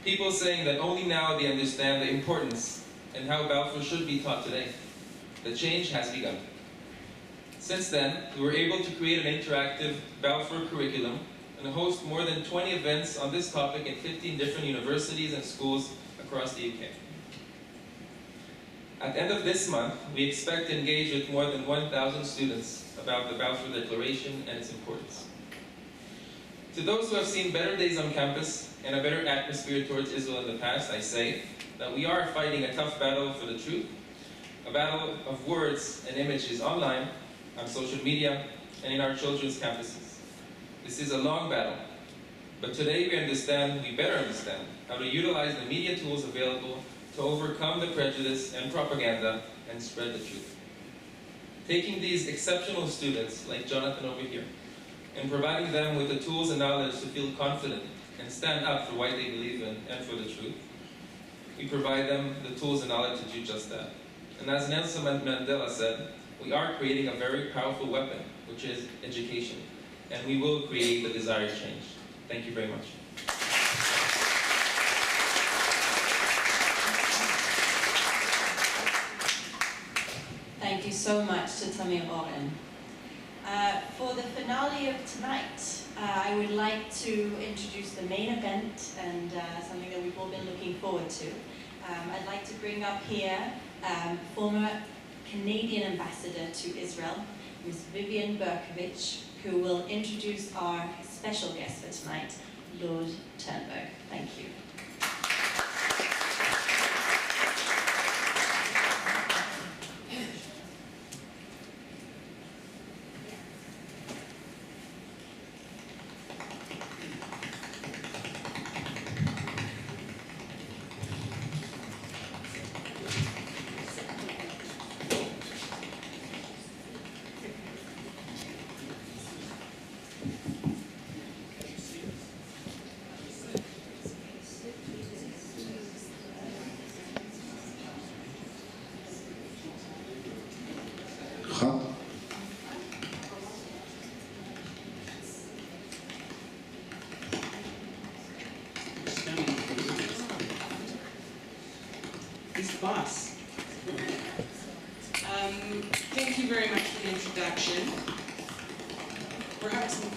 People saying that only now they understand the importance and how Balfour should be taught today. The change has begun. Since then, we were able to create an interactive Balfour curriculum and host more than 20 events on this topic in 15 different universities and schools across the UK. At the end of this month, we expect to engage with more than 1,000 students about the Balfour Declaration and its importance. To those who have seen better days on campus and a better atmosphere towards Israel in the past, I say that we are fighting a tough battle for the truth, a battle of words and images online, on social media, and in our children's campuses. This is a long battle, but today we better understand how to utilize the media tools available to overcome the prejudice and propaganda and spread the truth. Taking these exceptional students, like Jonathan over here, and providing them with the tools and knowledge to feel confident and stand up for what they believe in and for the truth, we provide them the tools and knowledge to do just that. And as Nelson Mandela said, we are creating a very powerful weapon, which is education, and we will create the desired change. Thank you very much. Thank you so much to Tamir Oren. For the finale of tonight, I would like to introduce the main event and something that we've all been looking forward to. I'd like to bring up here former Canadian ambassador to Israel, Ms. Vivian Berkovich, who will introduce our special guest for tonight, Lord Turnberg. Thank you. Boss. Thank you very much for the introduction. We're having some... No,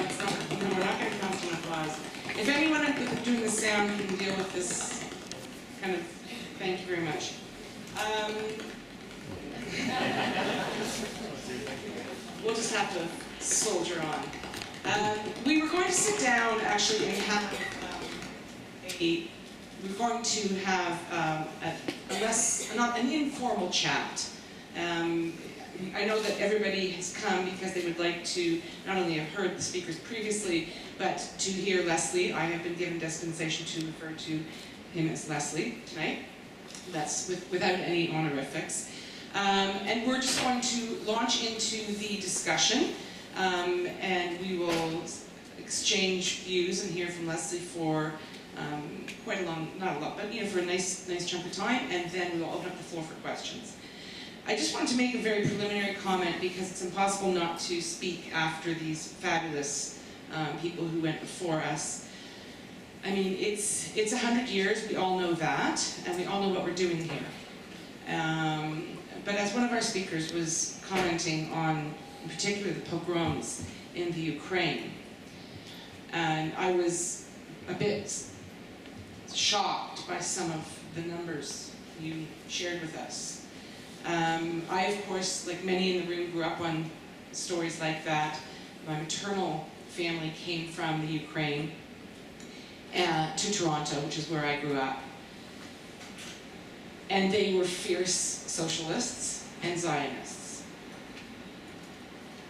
it's not. No, we're not going to count enough applause. If anyone doing the sound can deal with this kind of... Thank you very much. We'll just have to soldier on. We were going to sit down, actually, and have we're going to have an informal chat. I know that everybody has come because they would like to not only have heard the speakers previously, but to hear Leslie. I have been given dispensation to refer to him as Leslie tonight. That's without any honorifics. And we're just going to launch into the discussion, and we will exchange views and hear from Leslie for quite a long, not a lot, but for a nice chunk of time, and then we will open up the floor for questions. I just wanted to make a very preliminary comment because it's impossible not to speak after these fabulous people who went before us. I mean, it's 100 years, we all know that, and we all know what we're doing here. But as one of our speakers was commenting on, in particular, the pogroms in the Ukraine, and I was a bit shocked by some of the numbers you shared with us. I, of course, like many in the room, grew up on stories like that. My maternal family came from the Ukraine to Toronto, which is where I grew up. And they were fierce socialists and Zionists.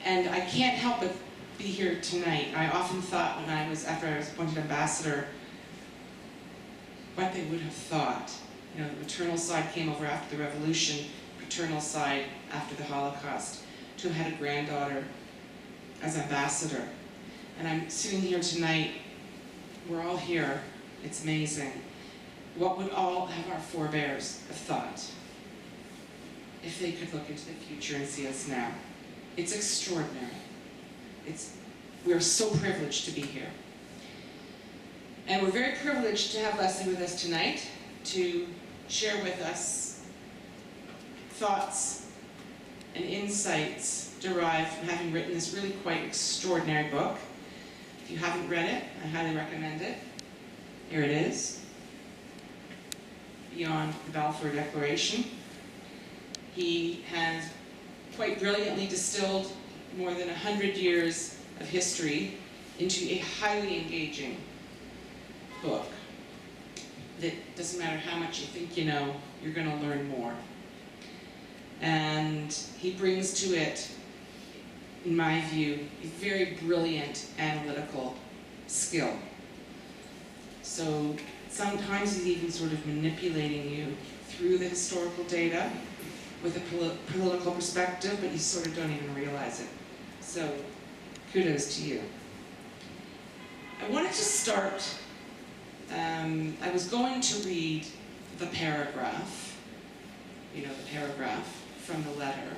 And I can't help but be here tonight. I often thought after I was appointed ambassador, what they would have thought. The maternal side came over after the revolution, paternal side after the Holocaust, to have had a granddaughter as ambassador. And I'm sitting here tonight, we're all here, it's amazing. What would all have our forebears have thought if they could look into the future and see us now? It's extraordinary. We're so privileged to be here. And we're very privileged to have Leslie with us tonight to share with us thoughts and insights derived from having written this really quite extraordinary book. If you haven't read it, I highly recommend it. Here it is. Beyond the Balfour Declaration. He has quite brilliantly distilled more than 100 years of history into a highly engaging book that doesn't matter how much you think you know, you're going to learn more. And he brings to it, in my view, a very brilliant analytical skill. So sometimes he's even sort of manipulating you through the historical data with a political perspective, but you sort of don't even realize it. So kudos to you. I wanted to start, I was going to read the paragraph, the paragraph from the letter,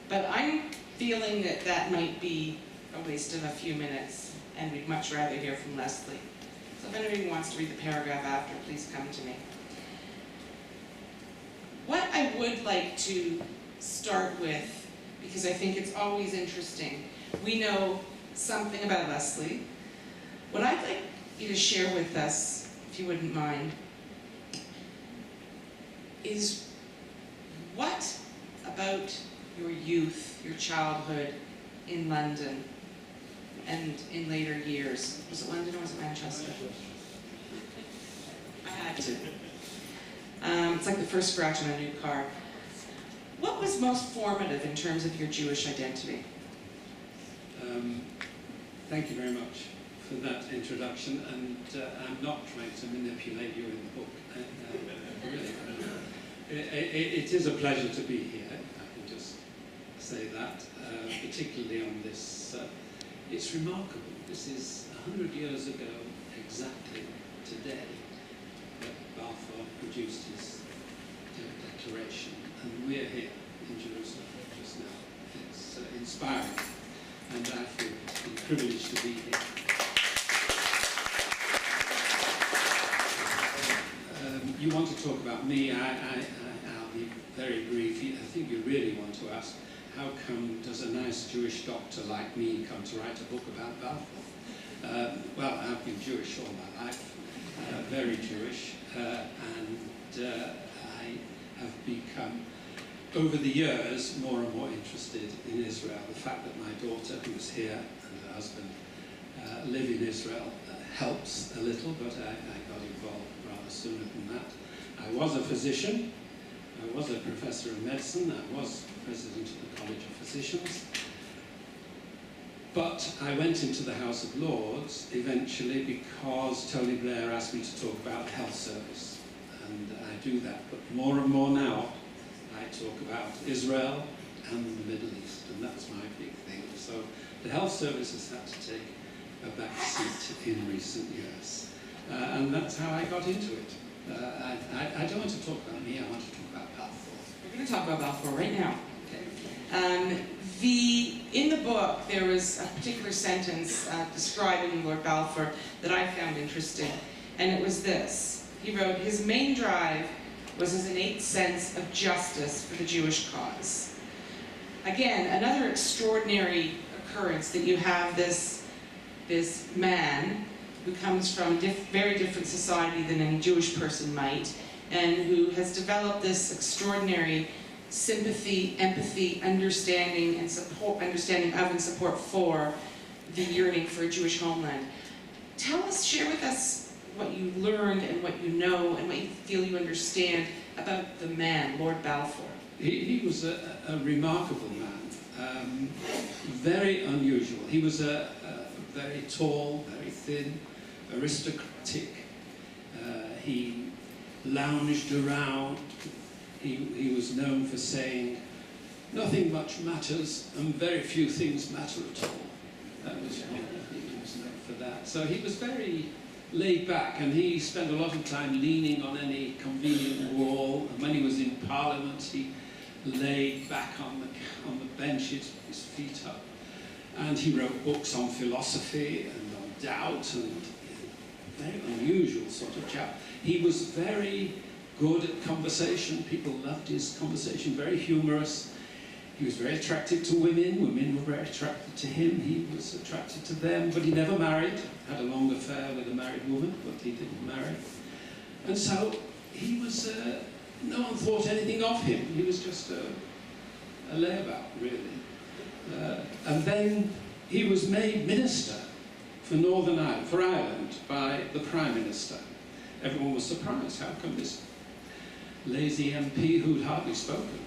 but I'm feeling that might be a waste of a few minutes, and we'd much rather hear from Leslie. So if anybody wants to read the paragraph after, please come to me. What I would like to start with, because I think it's always interesting, we know something about Leslie. What I'd like you to share with us, if you wouldn't mind, is what about your youth, your childhood in London and in later years? Was it London or was it Manchester? I had to. It's like the first scratch on a new car. What was most formative in terms of your Jewish identity? Thank you very much for that introduction, and I'm not trying to manipulate you in the book. Really, it is a pleasure to be here, I can just say that, particularly on this. It's remarkable. This is 100 years ago, exactly today, that Balfour produced his declaration, and we're here in Jerusalem just now. It's inspiring, and I feel privileged to be here. You want to talk about me, I'll be very brief. I think you really want to ask, how come does a nice Jewish doctor like me come to write a book about Balfour? Well, I've been Jewish all my life, very Jewish, and I have become, over the years, more and more interested in Israel. The fact that my daughter, who's here, and her husband live in Israel helps a little, but I got involved rather sooner than that. I was a physician, I was a professor of medicine, I was president of the College of Physicians, but I went into the House of Lords eventually because Tony Blair asked me to talk about the health service, and I do that, but more and more now I talk about Israel and the Middle East, and that's my big thing. So the health service has had to take a back seat in recent years. And that's how I got into it. I don't want to talk about me, I want to talk about Balfour. We're going to talk about Balfour right now. Okay. In the book, there was a particular sentence describing Lord Balfour that I found interesting, and it was this. He wrote, his main drive was his innate sense of justice for the Jewish cause. Again, another extraordinary occurrence that you have this man who comes from very different society than any Jewish person might, and who has developed this extraordinary sympathy, empathy, understanding and support, understanding of and support for the yearning for a Jewish homeland. Tell us, share with us what you learned and what you know and what you feel you understand about the man, Lord Balfour. He was a remarkable man, very unusual. He was a very tall, very thin, aristocratic. He lounged around. He was known for saying, nothing much matters and very few things matter at all. That was, he was known for that. So he was very laid back, and he spent a lot of time leaning on any convenient wall. And when he was in Parliament, he laid back on the benches with his feet up. And he wrote books on philosophy and on doubt, and very unusual sort of chap. He was very good at conversation. People loved his conversation, very humorous. He was very attracted to women. Women were very attracted to him. He was attracted to them, but he never married. Had a long affair with a married woman, but he didn't marry. And so he was, no one thought anything of him. He was just a layabout, really. And then he was made minister for Northern Ireland, for Ireland, by the Prime Minister. Everyone was surprised. How come this lazy MP who'd hardly spoken?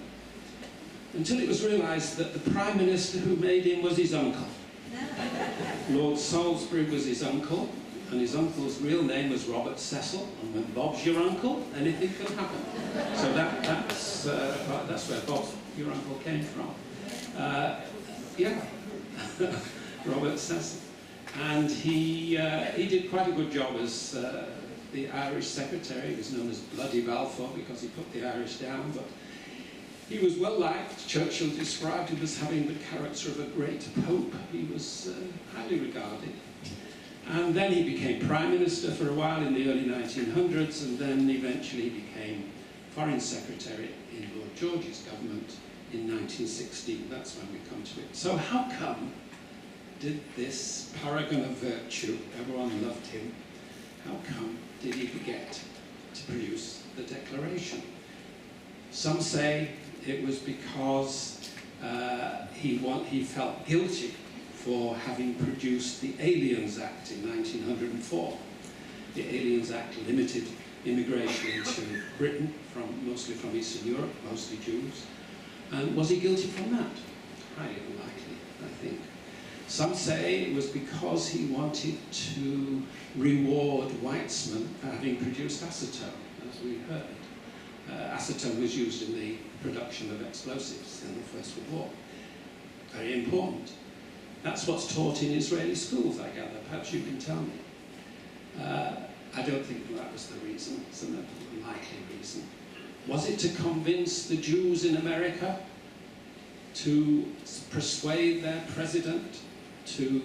Until it was realised that the Prime Minister who made him was his uncle. Lord Salisbury was his uncle, and his uncle's real name was Robert Cecil, and when Bob's your uncle, anything can happen. So that's where Bob, your uncle, came from. Yeah, Robert Cecil. And he did quite a good job as the Irish secretary. He was known as Bloody Balfour because he put the Irish down, but he was well liked. Churchill described him as having the character of a great pope. He was highly regarded. And then he became Prime Minister for a while in the early 1900s, and then eventually became Foreign Secretary in Lord George's government in 1916. That's when we come to it. So how come did this paragon of virtue, everyone loved him, how come did he forget to produce the Declaration? Some say it was because he felt guilty for having produced the Aliens Act in 1904. The Aliens Act limited immigration into Britain, mostly from Eastern Europe, mostly Jews. And was he guilty from that? Highly unlikely, I think. Some say it was because he wanted to reward Weitzman for having produced acetone, as we heard. Acetone was used in the production of explosives in the First World War. Very important. That's what's taught in Israeli schools, I gather. Perhaps you can tell me. I don't think that was the reason. It's an unlikely reason. Was it to convince the Jews in America to persuade their president to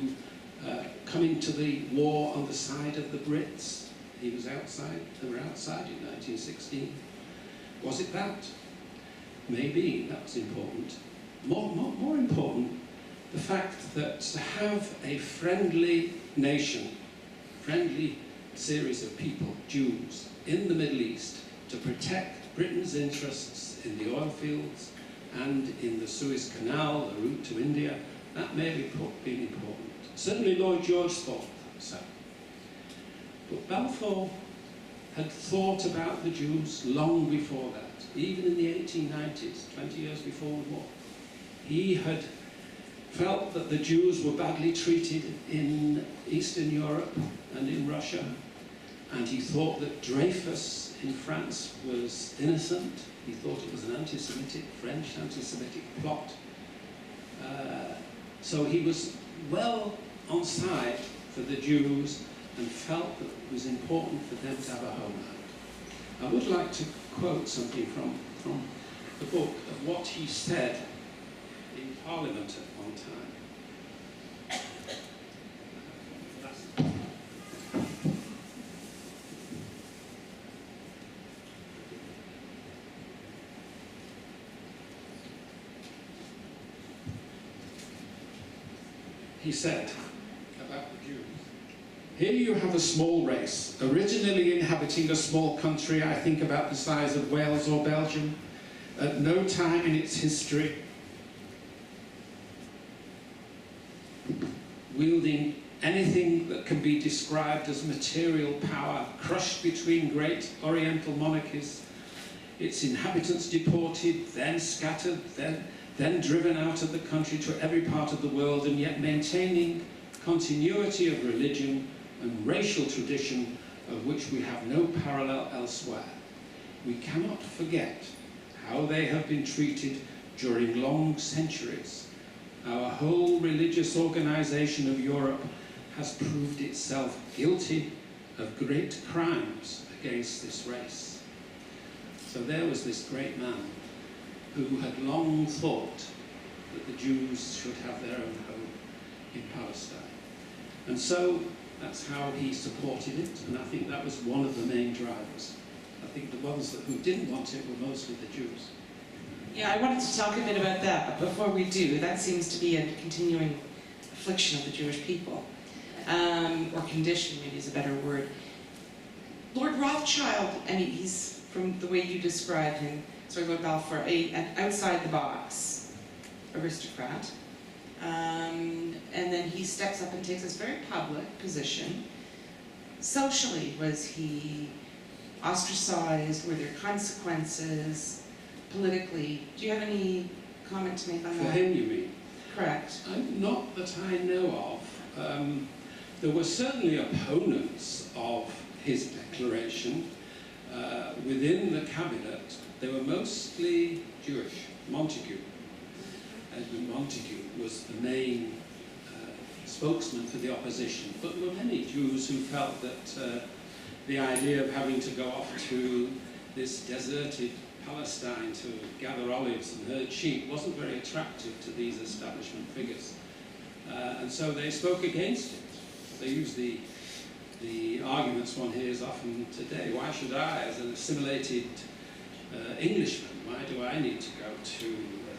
come into the war on the side of the Brits? He was outside, they were outside in 1916. Was it that? Maybe that was important. More important, the fact that to have a friendly nation, friendly series of people, Jews, in the Middle East to protect Britain's interests in the oil fields and in the Suez Canal, the route to India, that may have been important. Certainly Lloyd George thought so. But Balfour had thought about the Jews long before that, even in the 1890s, 20 years before the war. He had felt that the Jews were badly treated in Eastern Europe and in Russia, and he thought that Dreyfus in France was innocent. He thought it was an anti-Semitic, French anti-Semitic plot. So he was well on side for the Jews and felt that it was important for them to have a homeland. I would like to quote something from the book of what he said in Parliament at one time. He said about the Jews, "Here you have a small race, originally inhabiting a small country, I think about the size of Wales or Belgium, at no time in its history wielding anything that can be described as material power, crushed between great oriental monarchies, its inhabitants deported, then scattered, then driven out of the country to every part of the world, and yet maintaining continuity of religion and racial tradition of which we have no parallel elsewhere. We cannot forget how they have been treated during long centuries. Our whole religious organization of Europe has proved itself guilty of great crimes against this race." So there was this great man who had long thought that the Jews should have their own home in Palestine. And so that's how he supported it, and I think that was one of the main drivers. I think the ones who didn't want it were mostly the Jews. Yeah, I wanted to talk a bit about that, but before we do, that seems to be a continuing affliction of the Jewish people. Or condition, maybe is a better word. Lord Rothschild, I mean, he's, from the way you described him, sorry, Lord Balfour, an outside-the-box aristocrat. And then he steps up and takes this very public position. Socially, was he ostracized? Were there consequences? Politically, do you have any comment to make on that? For him, you mean? Correct. Not that I know of. There were certainly opponents of his declaration within the cabinet. They were mostly Jewish. Edmund Montagu was the main spokesman for the opposition, but there were many Jews who felt that the idea of having to go off to this deserted Palestine to gather olives and herd sheep wasn't very attractive to these establishment figures. And so they spoke against it. They used the arguments one hears often today. Why should I, as an assimilated Englishman, why do I need to go to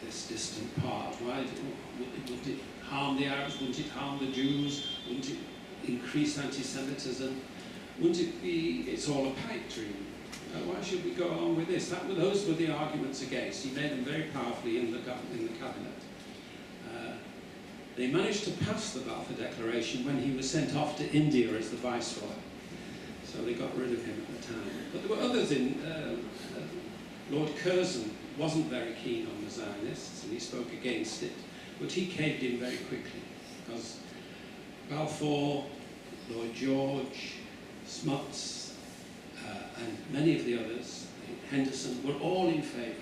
this distant part? Wouldn't it harm the Arabs? Wouldn't it harm the Jews? Wouldn't it increase anti-Semitism? Wouldn't it be, it's all a pipe dream? Why should we go along with this? Those were the arguments against. He made them very powerfully in the cabinet. They managed to pass the Balfour Declaration when he was sent off to India as the Viceroy. So they got rid of him at the time. But there were others in, Lord Curzon wasn't very keen on the Zionists, and he spoke against it. But he caved in very quickly, because Balfour, Lloyd George, Smuts, and many of the others, Henderson, were all in favour,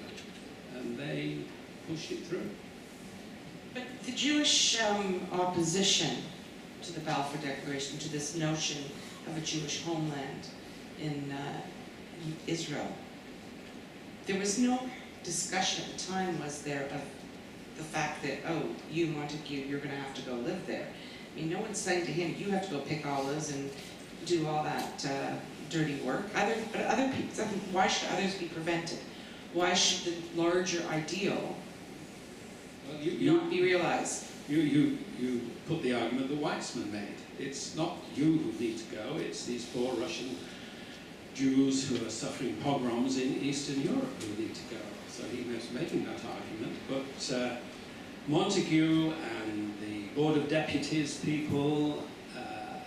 and they pushed it through. But the Jewish opposition to the Balfour Declaration, to this notion of a Jewish homeland in Israel, there was no discussion at the time, was there, of the fact that, oh, you, Montague, you're going to have to go live there. I mean, no one's saying to him, you have to go pick olives and do all that dirty work. But other people, why should others be prevented? Why should the larger ideal not be realized? You put the argument that Weitzman made. It's not you who need to go, it's these poor Russian Jews who are suffering pogroms in Eastern Europe who need to go. So he was making that argument. But Montagu and the Board of Deputies people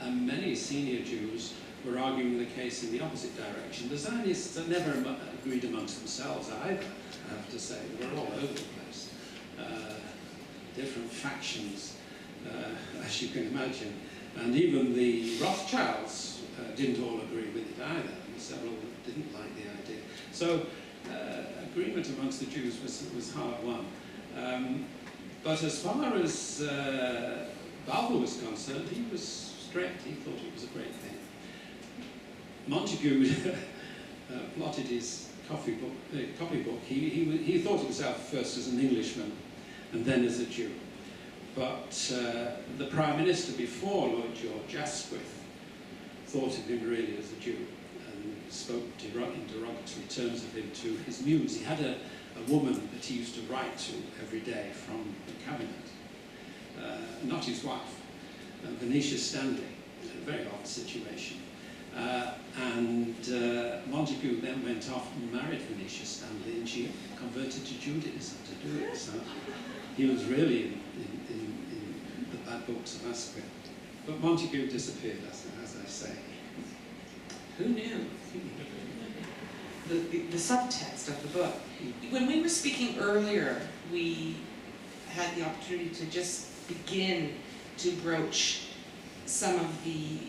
and many senior Jews were arguing the case in the opposite direction. The Zionists are never agreed amongst themselves either, I have to say. We're all over the place. Different factions, as you can imagine. And even the Rothschilds didn't all agree with it either, and several didn't like the idea. So agreement amongst the Jews was hard won. But as far as Balfour was concerned, he was strict. He thought it was a great thing. Montague plotted his copybook. He thought of himself first as an Englishman and then as a Jew. But the Prime Minister before Lord George, Asquith, thought of him really as a Jew and spoke in derogatory terms of him to his muse. He had a woman that he used to write to every day from the cabinet, not his wife, Venetia Stanley, a very odd situation. Montague then went off and married Venetia Stanley, and she converted to Judaism to do it. So he was really in the bad books of Asquith. But Montague disappeared, as I say. Who knew? The subtext of the book. When we were speaking earlier, we had the opportunity to just begin to broach some of the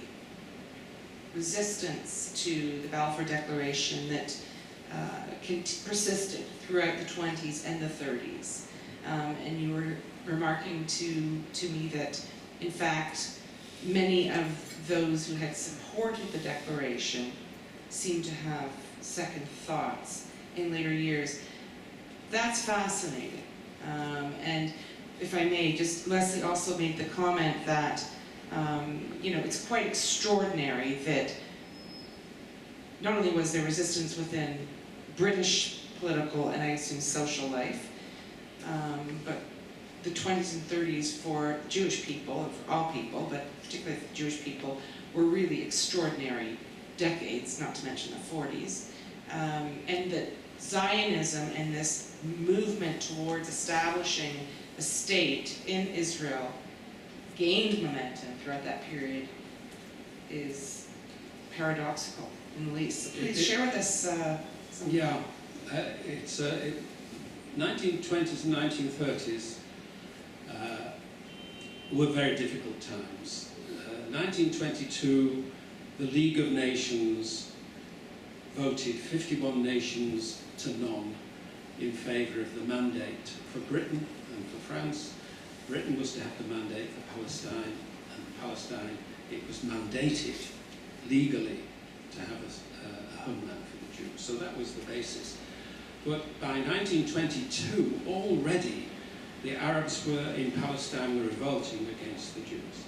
resistance to the Balfour Declaration that persisted throughout the 20s and the 30s. And you were remarking to me that, in fact, many of those who had supported the Declaration seemed to have second thoughts in later years. That's fascinating. And if I may, just Leslie also made the comment that it's quite extraordinary that not only was there resistance within British political and I assume social life, but the 20s and 30s for Jewish people, for all people, but particularly for Jewish people, were really extraordinary decades, not to mention the 40s. And that Zionism and this movement towards establishing a state in Israel gained momentum throughout that period is paradoxical, in the least. So please share with us some. Yeah, it's 1920s and 1930s were very difficult times. 1922, the League of Nations voted 51 nations to none in favour of the mandate for Britain and for France. Britain was to have the mandate for Palestine, and Palestine, it was mandated legally to have a homeland for the Jews. So that was the basis. But by 1922, already the Arabs in Palestine were revolting against the Jews.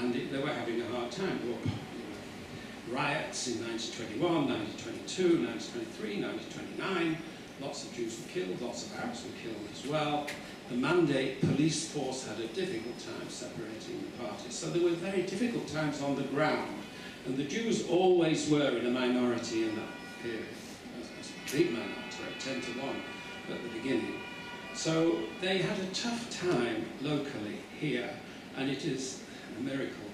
And they were having a hard time. There were riots in 1921, 1922, 1923, 1929. Lots of Jews were killed, lots of Arabs were killed as well. The mandate police force had a difficult time separating the parties. So there were very difficult times on the ground. And the Jews always were in a minority in that period. A big minority, 10 to 1 at the beginning. So they had a tough time locally here, and it is a miracle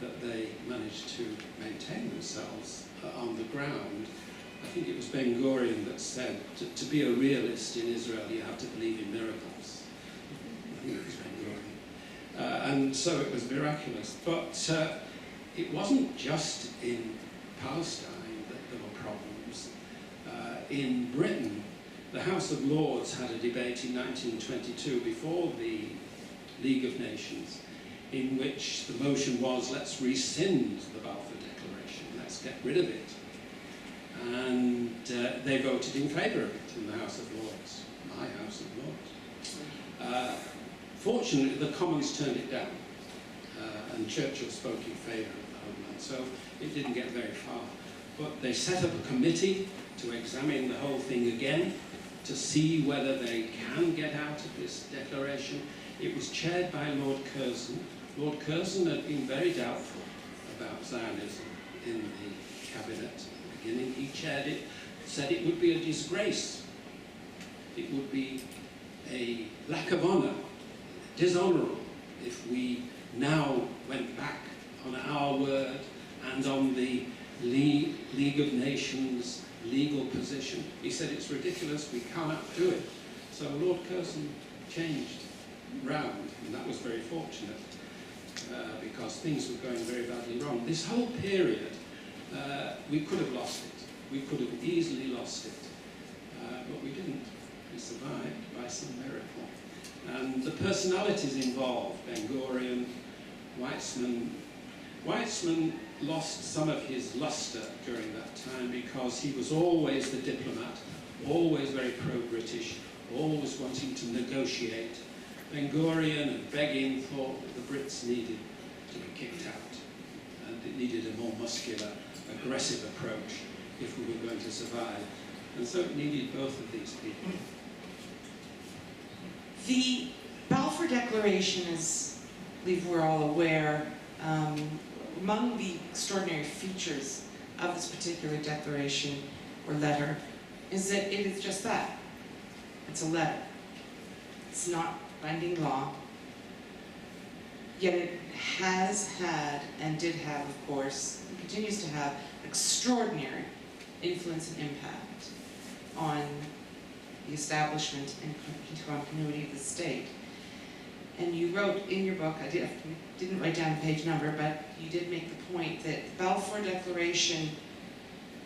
that they managed to maintain themselves on the ground. I think it was Ben Gurion that said, to be a realist in Israel, you have to believe in miracles. I think it was Ben Gurion. And so it was miraculous. But it wasn't just in Palestine that there were problems. In Britain, the House of Lords had a debate in 1922 before the League of Nations, in which the motion was, let's rescind the Balfour Declaration, let's get rid of it. And they voted in favour of it in the House of Lords, my House of Lords. Fortunately, the Commons turned it down, and Churchill spoke in favour of the Homeland, so it didn't get very far. But they set up a committee to examine the whole thing again, to see whether they can get out of this declaration. It was chaired by Lord Curzon. Lord Curzon had been very doubtful about Zionism in the cabinet at the beginning. He chaired it, said it would be a disgrace. It would be a lack of honour, dishonourable, if we now went back on our word and on the League of Nations legal position. He said it's ridiculous, we cannot do it. So Lord Curzon changed round, and that was very fortunate because things were going very badly wrong. This whole period we could have lost it. We could have easily lost it, but we didn't. We survived by some miracle. And the personalities involved, Ben-Gurion, Weitzman. Weitzman lost some of his luster during that time because he was always the diplomat, always very pro-British, always wanting to negotiate. Ben-Gurion and Begin thought that the Brits needed to be kicked out, and it needed a more muscular, aggressive approach if we were going to survive. And so it needed both of these people. The Balfour Declaration, as I believe we're all aware, among the extraordinary features of this particular declaration or letter is that it is just that. It's a letter. It's not binding law. Yet it has had, and did have, of course, and continues to have, extraordinary influence and impact on the establishment and continuity of the state. And you wrote in your book, I didn't write down the page number, but you did make the point that the Balfour Declaration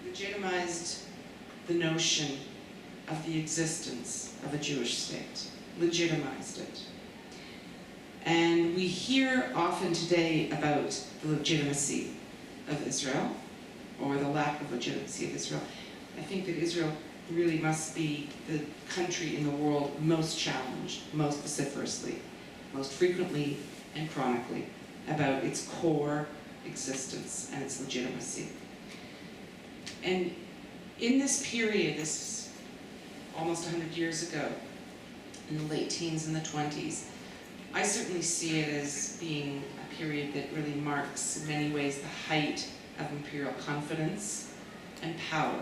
legitimized the notion of the existence of a Jewish state, legitimized it. And we hear often today about the legitimacy of Israel, or the lack of legitimacy of Israel. I think that Israel really must be the country in the world most challenged, most vociferously, most frequently and chronically about its core existence and its legitimacy. And in this period, this almost 100 years ago, in the late teens and the 20s, I certainly see it as being a period that really marks, in many ways, the height of imperial confidence and power.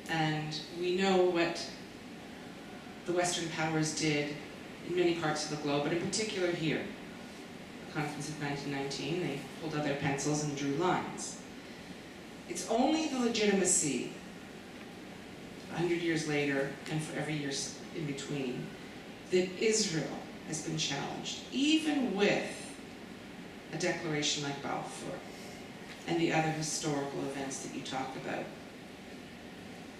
And we know what the Western powers did in many parts of the globe, but in particular here. The Conference of 1919, they pulled out their pencils and drew lines. It's only the legitimacy, 100 years later, and for every year in between, that Israel has been challenged, even with a declaration like Balfour and the other historical events that you talk about.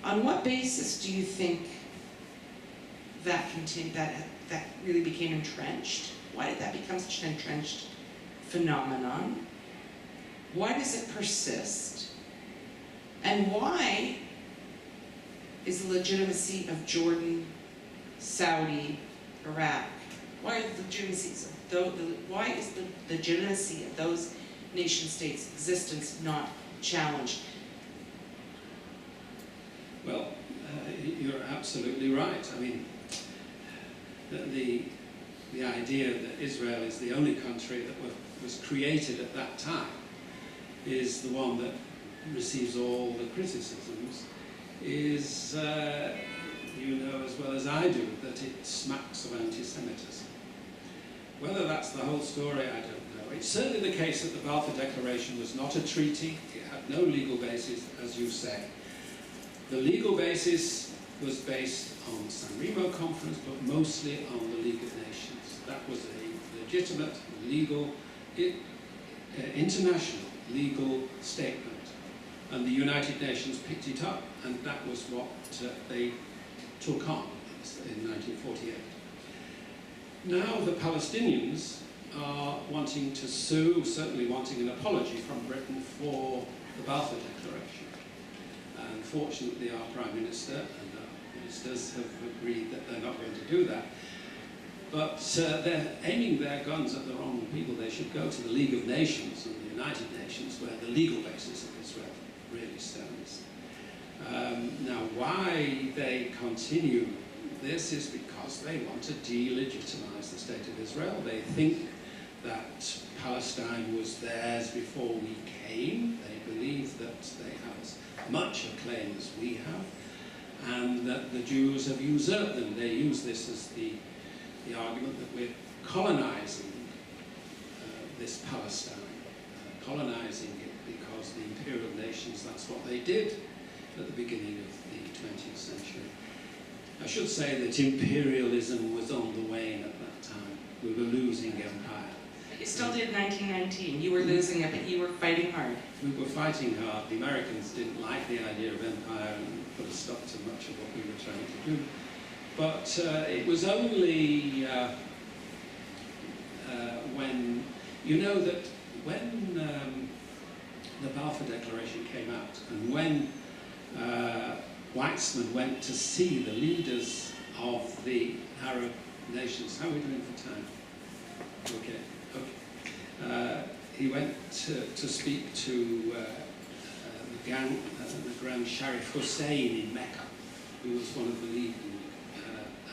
On what basis do you think that really became entrenched? Why did that become such an entrenched phenomenon? Why does it persist? And why is the legitimacy of Jordan, Saudi, Iraq, why is the legitimacy of those nation states' existence not challenged? Well, you're absolutely right. I mean, the idea that Israel is the only country that was created at that time is the one that receives all the criticisms, is, you know as well as I do, that it smacks of anti-Semitism. Whether that's the whole story, I don't know. It's certainly the case that the Balfour Declaration was not a treaty. It had no legal basis, as you say. The legal basis was based on the San Remo Conference, but mostly on the League of Nations. That was a legitimate, legal, international legal statement. And the United Nations picked it up, and that was what they took on in 1948. Now the Palestinians are wanting to sue, certainly wanting an apology from Britain for the Balfour Declaration. And fortunately our Prime Minister and our ministers have agreed that they're not going to do that. But they're aiming their guns at the wrong people. They should go to the League of Nations and the United Nations, where the legal basis of Israel really stands. Now, why they continue this is because they want to delegitimize the state of Israel. They think that Palestine was theirs before we came. They believe that they have as much a claim as we have, and that the Jews have usurped them. They use this as the argument that we're colonizing this Palestine, colonizing it because the imperial nations, that's what they did at the beginning of the 20th century. I should say that imperialism was on the wane at that time. We were losing empire. You still did 1919. You were losing it, but you were fighting hard. We were fighting hard. The Americans didn't like the idea of empire and put a stop to much of what we were trying to do. But it was only when, you know that when the Balfour Declaration came out and when Weitzman went to see the leaders of the Arab nations. How are we doing for time? Okay. He went to speak to the Grand Sharif Hussein in Mecca, who was one of the leading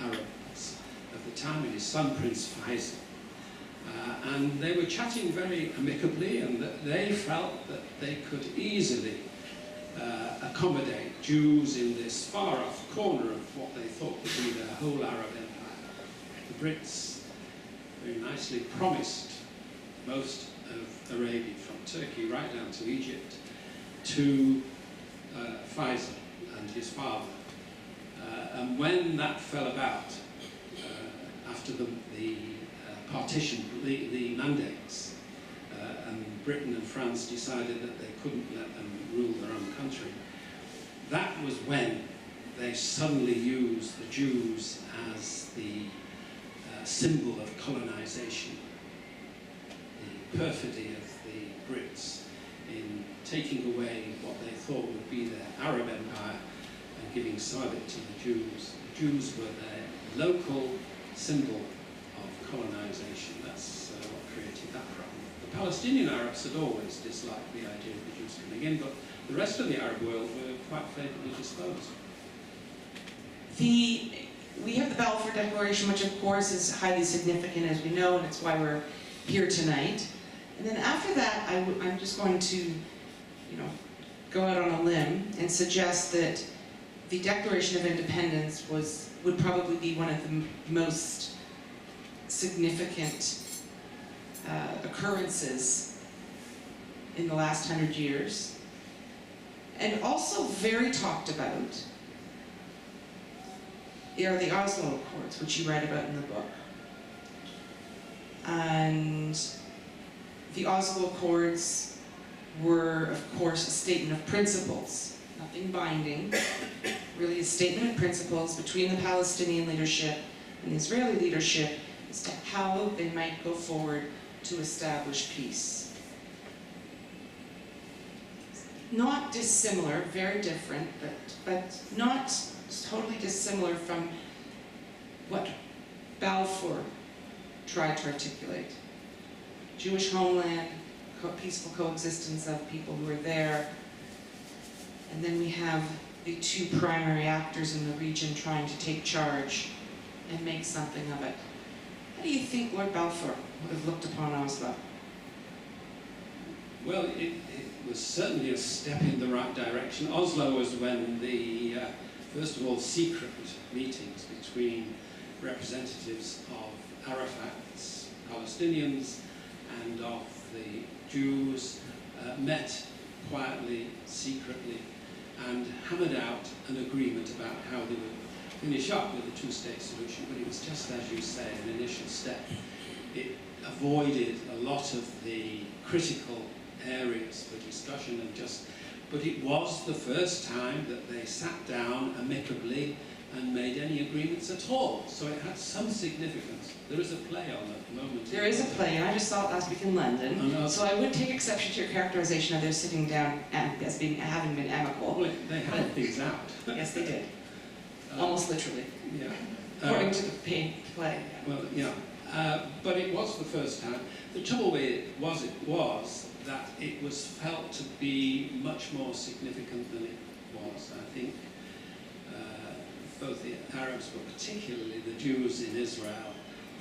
Arabs of the time, and his son Prince Faisal. And they were chatting very amicably, and that they felt that they could easily accommodate Jews in this far-off corner of what they thought would be their whole Arab empire. The Brits very nicely promised most of Arabia, from Turkey right down to Egypt, to Faisal and his father. And when that fell about, after the partition, the mandates, and Britain and France decided that they couldn't let them rule their own country, that was when they suddenly used the Jews as the symbol of colonization, the perfidy of the Brits in taking away what they thought would be their Arab empire and giving some of it to the Jews. The Jews were their local symbol of colonization. That's what created that problem. The Palestinian Arabs had always disliked the idea of the Jews coming in, but the rest of the Arab world were quite favourably disposed. We have the Balfour Declaration, which of course is highly significant, as we know, and it's why we're here tonight. And then after that, I'm just going to, go out on a limb and suggest that the Declaration of Independence would probably be one of the most significant occurrences in the last 100 years, and also very talked about are the Oslo Accords, which you write about in the book. And the Oslo Accords were, of course, a statement of principles, nothing binding, really a statement of principles between the Palestinian leadership and the Israeli leadership as to how they might go forward to establish peace. Not dissimilar, very different, but not totally dissimilar from what Balfour tried to articulate. Jewish homeland, peaceful coexistence of people who are there, and then we have the two primary actors in the region trying to take charge and make something of it. How do you think Lord Balfour would have looked upon Oslo? Well, it was certainly a step in the right direction. Oslo was when the, first of all, secret meetings between representatives of Arafat's Palestinians and of the Jews met quietly, secretly, and hammered out an agreement about how they would finish up with a two-state solution. But it was just, as you say, an initial step. It avoided a lot of the critical areas for discussion but it was the first time that they sat down amicably and made any agreements at all. So it had some significance. There is a play on that moment. There is a play, and I just saw it last week in London. So I would take exception to your characterization of their sitting down as having been amicable. Well, they had things out. Yes, they did. Almost literally. Yeah. According to the play. Well, yeah. But it was the first time. The trouble with it was that it was felt to be much more significant than it was. I think both the Arabs, but particularly the Jews in Israel,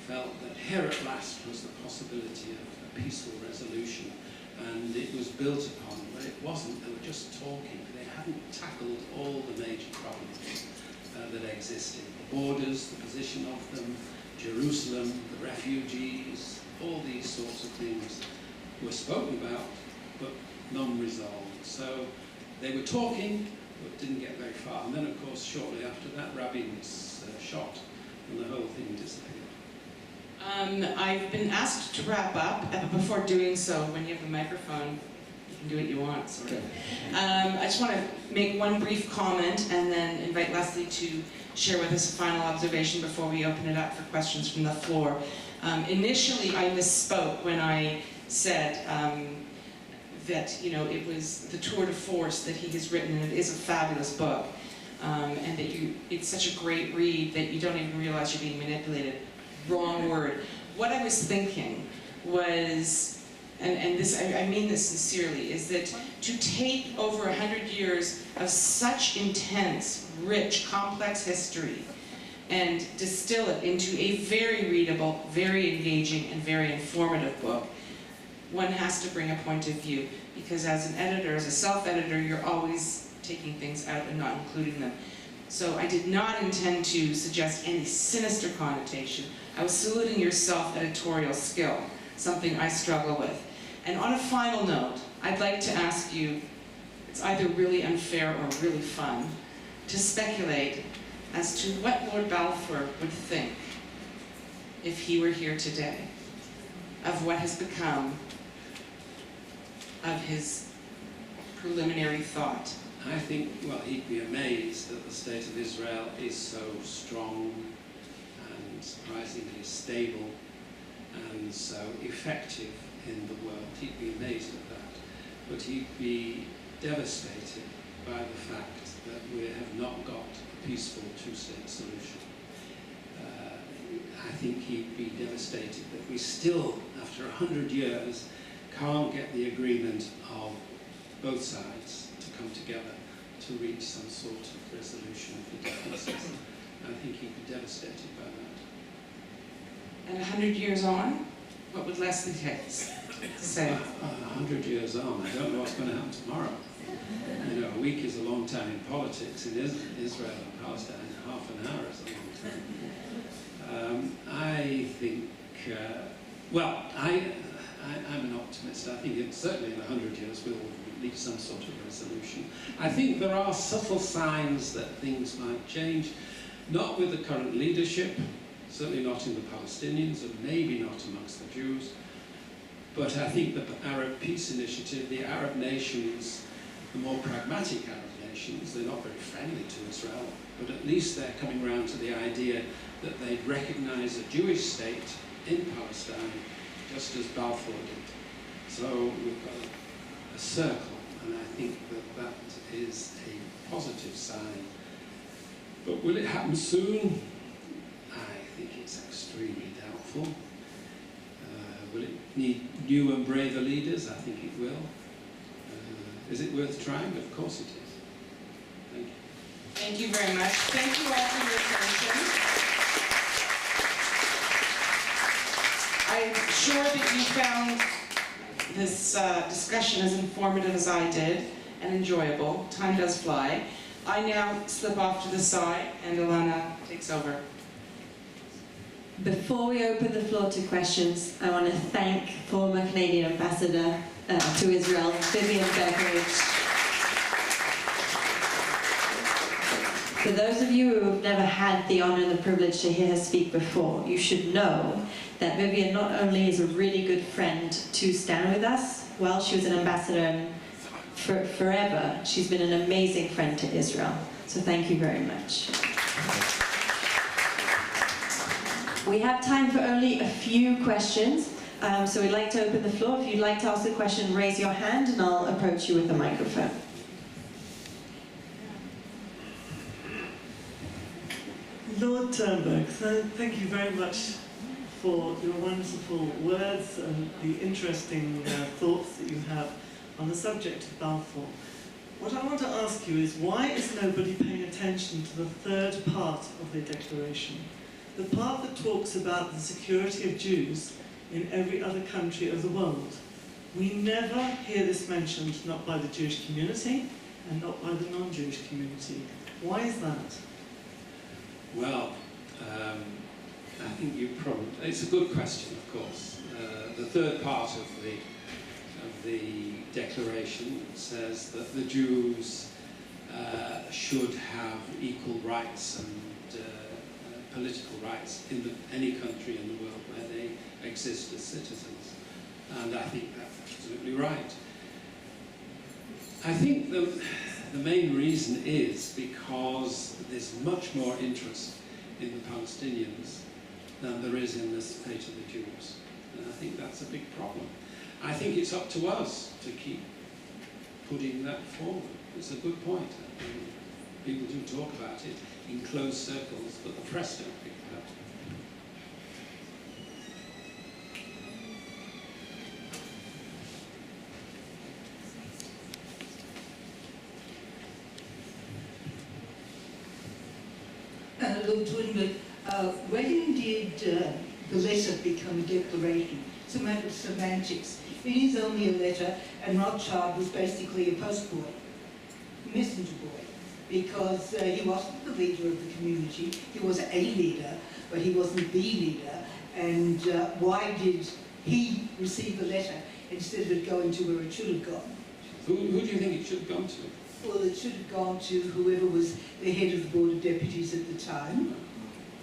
felt that here at last was the possibility of a peaceful resolution, and it was built upon, but it wasn't. They were just talking. They hadn't tackled all the major problems that existed. The borders, the position of them, Jerusalem, the refugees, all these sorts of things were spoken about, but none resolved. So they were talking, but didn't get very far. And then, of course, shortly after that, Rabin was shot, and the whole thing disappeared. I've been asked to wrap up, but before doing so, when you have the microphone, you can do what you want, sort of. I just want to make one brief comment and then invite Leslie to share with us a final observation before we open it up for questions from the floor. Initially, I misspoke when I said that, you know, it was the tour de force that he has written, and it is a fabulous book, and that it's such a great read that you don't even realize you're being manipulated. Wrong word. What I was thinking was, and this, I mean this sincerely, is that to take over 100 years of such intense, rich, complex history and distill it into a very readable, very engaging, and very informative book, one has to bring a point of view, because as an editor, as a self-editor, you're always taking things out and not including them. So I did not intend to suggest any sinister connotation. I was saluting your self-editorial skill, something I struggle with. And on a final note, I'd like to ask you, it's either really unfair or really fun, to speculate as to what Lord Balfour would think if he were here today, of what has become of his preliminary thought. I think, well, he'd be amazed that the state of Israel is so strong and surprisingly stable and so effective in the world. He'd be amazed at that. But he'd be devastated by the fact that we have not got a peaceful two-state solution. I think he'd be devastated that we still, after 100 years, can't get the agreement of both sides to come together to reach some sort of resolution of the differences. I think he'd be devastated by that. And 100 years on, what would Leslie say? 100 years on, I don't know what's going to happen tomorrow. You know, a week is a long time in politics. In Israel and Palestine, half an hour is a long time. I think, well, I'm an optimist. I think certainly in 100 years we'll reach some sort of resolution. I think there are subtle signs that things might change, not with the current leadership, certainly not in the Palestinians, and maybe not amongst the Jews, but I think the Arab Peace Initiative, the Arab nations, the more pragmatic Arab nations, they're not very friendly to Israel, but at least they're coming around to the idea that they'd recognize a Jewish state in Palestine, just as Balfour did. So we've got a circle, and I think that that is a positive sign. But will it happen soon? I think it's extremely doubtful. Will it need new and braver leaders? I think it will. Is it worth trying? Of course it is. Thank you. Thank you very much. Thank you all for your attention. I'm sure that you found this discussion as informative as I did and enjoyable. Time does fly. I now slip off to the side and Ilana takes over. Before we open the floor to questions, I want to thank former Canadian Ambassador to Israel, Vivian Beveridge. For those of you who have never had the honor and the privilege to hear her speak before, you should know that Vivian not only is a really good friend to stand with us, while she was an ambassador and forever, she's been an amazing friend to Israel. So thank you very much. We have time for only a few questions, so we'd like to open the floor. If you'd like to ask a question, raise your hand and I'll approach you with the microphone. Lord Turnberg, thank you very much for your wonderful words and the interesting thoughts that you have on the subject of Balfour. What I want to ask you is, why is nobody paying attention to the third part of the Declaration? The part that talks about the security of Jews in every other country of the world. We never hear this mentioned, not by the Jewish community and not by the non-Jewish community. Why is that? Well, I think you probably, it's a good question, of course. The third part of the Declaration says that the Jews should have equal rights and political rights in any country in the world where they exist as citizens. And I think that's absolutely right. I think the main reason is because there's much more interest in the Palestinians than there is in the fate of the Jews. And I think that's a big problem. I think it's up to us to keep putting that forward. It's a good point. People do talk about it in closed circles, but the press don't pick it up. Lord Twinwood, when did the letter become a declaration? It's a matter of semantics. It is only a letter, and Rothschild was basically a postboy, a messenger boy, because he wasn't the leader of the community. He was a leader, but he wasn't the leader. And why did he receive a letter instead of it going to where it should have gone? Who do you think it should have gone to? Well, it should have gone to whoever was the head of the Board of Deputies at the time,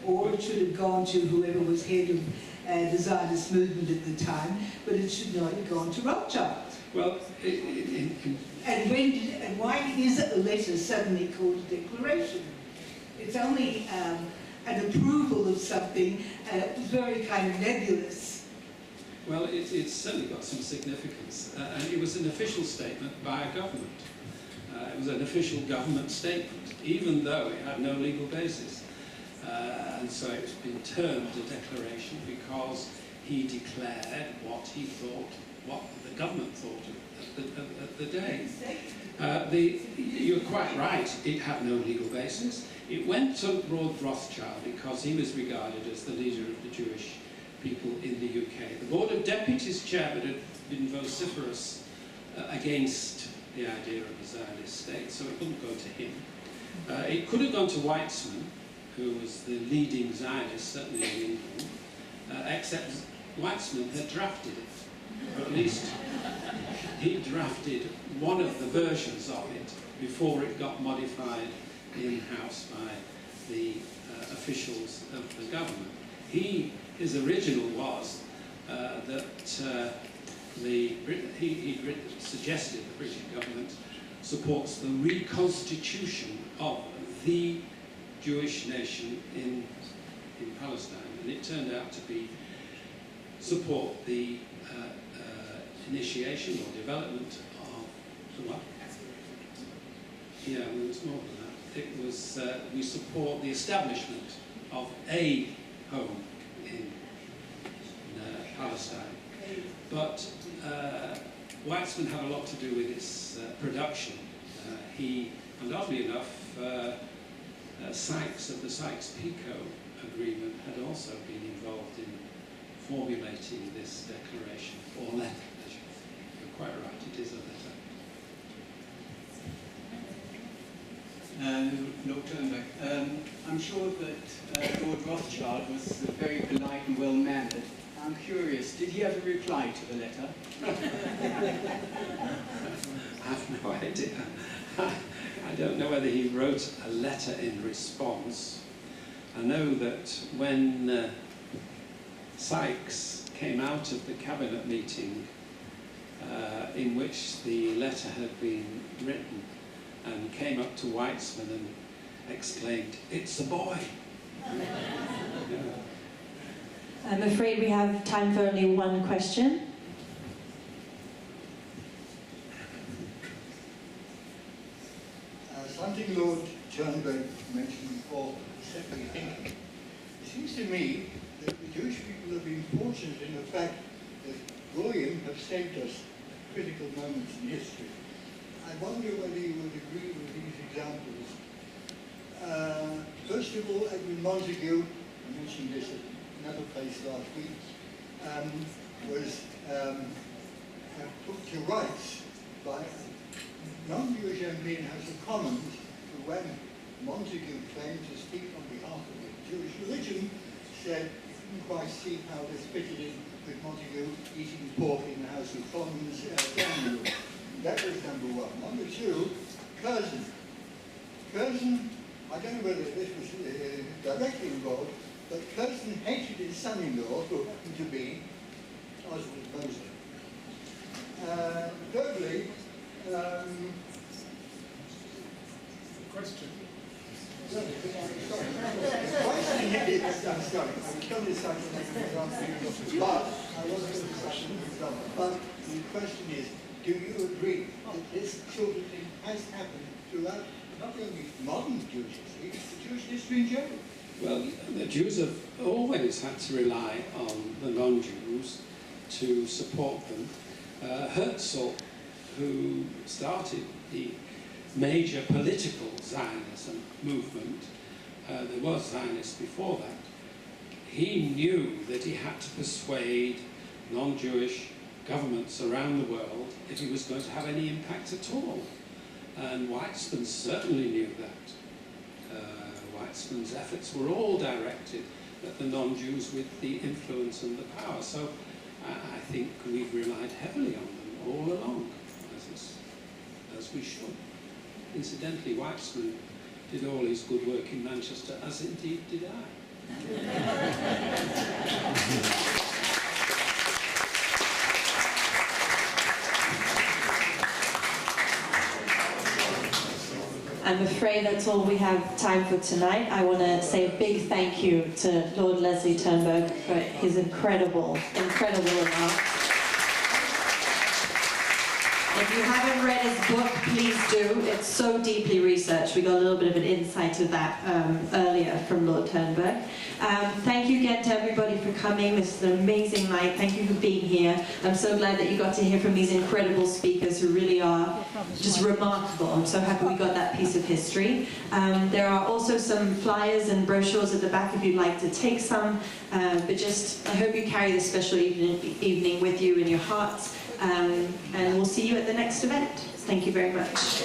or it should have gone to whoever was head of the Zionist movement at the time, but it should not have gone to Rothschild. Well, and why is a letter suddenly called a declaration? It's only an approval of something, it was very kind of nebulous. Well, it's certainly got some significance, and it was an official statement by a government. It was an official government statement, even though it had no legal basis. And so it's been termed a declaration because he declared what he thought, what the government thought at the day. You're quite right, it had no legal basis. It went to Lord Rothschild because he was regarded as the leader of the Jewish people in the UK. The Board of Deputies chairman had been vociferous against the idea of a Zionist state, so it couldn't go to him. It could have gone to Weitzman, who was the leading Zionist, certainly in England, except Weitzman had drafted it, or at least he drafted one of the versions of it before it got modified in-house by the officials of the government. His original was that he suggested the British government supports the reconstitution of the Jewish nation in Palestine, and it turned out to be support the initiation or development of what? Yeah, it was more than that. It was we support the establishment of a home in Palestine, but Weitzman had a lot to do with its production. And oddly enough, Sykes of the Sykes-Picot Agreement had also been involved in formulating this declaration, or letter. You're quite right, it is a letter. Lord Turnbuck, I'm sure that Lord Rothschild was very polite and well-mannered. I'm curious, did he ever reply to the letter? I have no idea. I don't know whether he wrote a letter in response. I know that when Sykes came out of the cabinet meeting in which the letter had been written and came up to Weitzman and exclaimed, "It's a boy!" Yeah. I'm afraid we have time for only one question. Something Lord Turnbuck mentioned before, separately thinking. It seems to me that the Jewish people have been fortunate in the fact that Goyim have saved us critical moments in history. I wonder whether you would agree with these examples. First of all, Edmund Montagu, I mentioned this at another place last week, was put to rights by non-Jewish MP in House of Commons, who when Montagu claimed to speak on behalf of the Jewish religion, said he couldn't quite see how this fitted in with Montagu eating pork in the House of Commons January. That was number one. Number two, Curzon. Curzon, I don't know whether this was directly involved, but the person hated his son-in-law, who happened to be Oswald Mosley. Thirdly, question. sorry. I'm sorry. I was going to start with an example, but I wasn't going to start with an example. But the question is, do you agree that this sort of thing has happened throughout not only modern Jewish history, but Jewish history in general? Well, the Jews have always had to rely on the non-Jews to support them. Herzl, who started the major political Zionism movement, there was Zionists before that, he knew that he had to persuade non-Jewish governments around the world if he was going to have any impact at all. And Weizmann certainly knew that. Weizmann's efforts were all directed at the non-Jews with the influence and the power. So I think we've relied heavily on them all along, as we should. Incidentally, Weizmann did all his good work in Manchester, as indeed did I. I'm afraid that's all we have time for tonight. I want to say a big thank you to Lord Leslie Turnberg for his incredible remarks. If you haven't read his book, please do. It's so deeply researched. We got a little bit of an insight to that earlier from Lord Turnberg. Thank you again to everybody for coming. This is an amazing night. Thank you for being here. I'm so glad that you got to hear from these incredible speakers who really are just remarkable. I'm so happy we got that piece of history. There are also some flyers and brochures at the back if you'd like to take some. But just, I hope you carry this special evening with you in your hearts. And we'll see you at the next event. Thank you very much.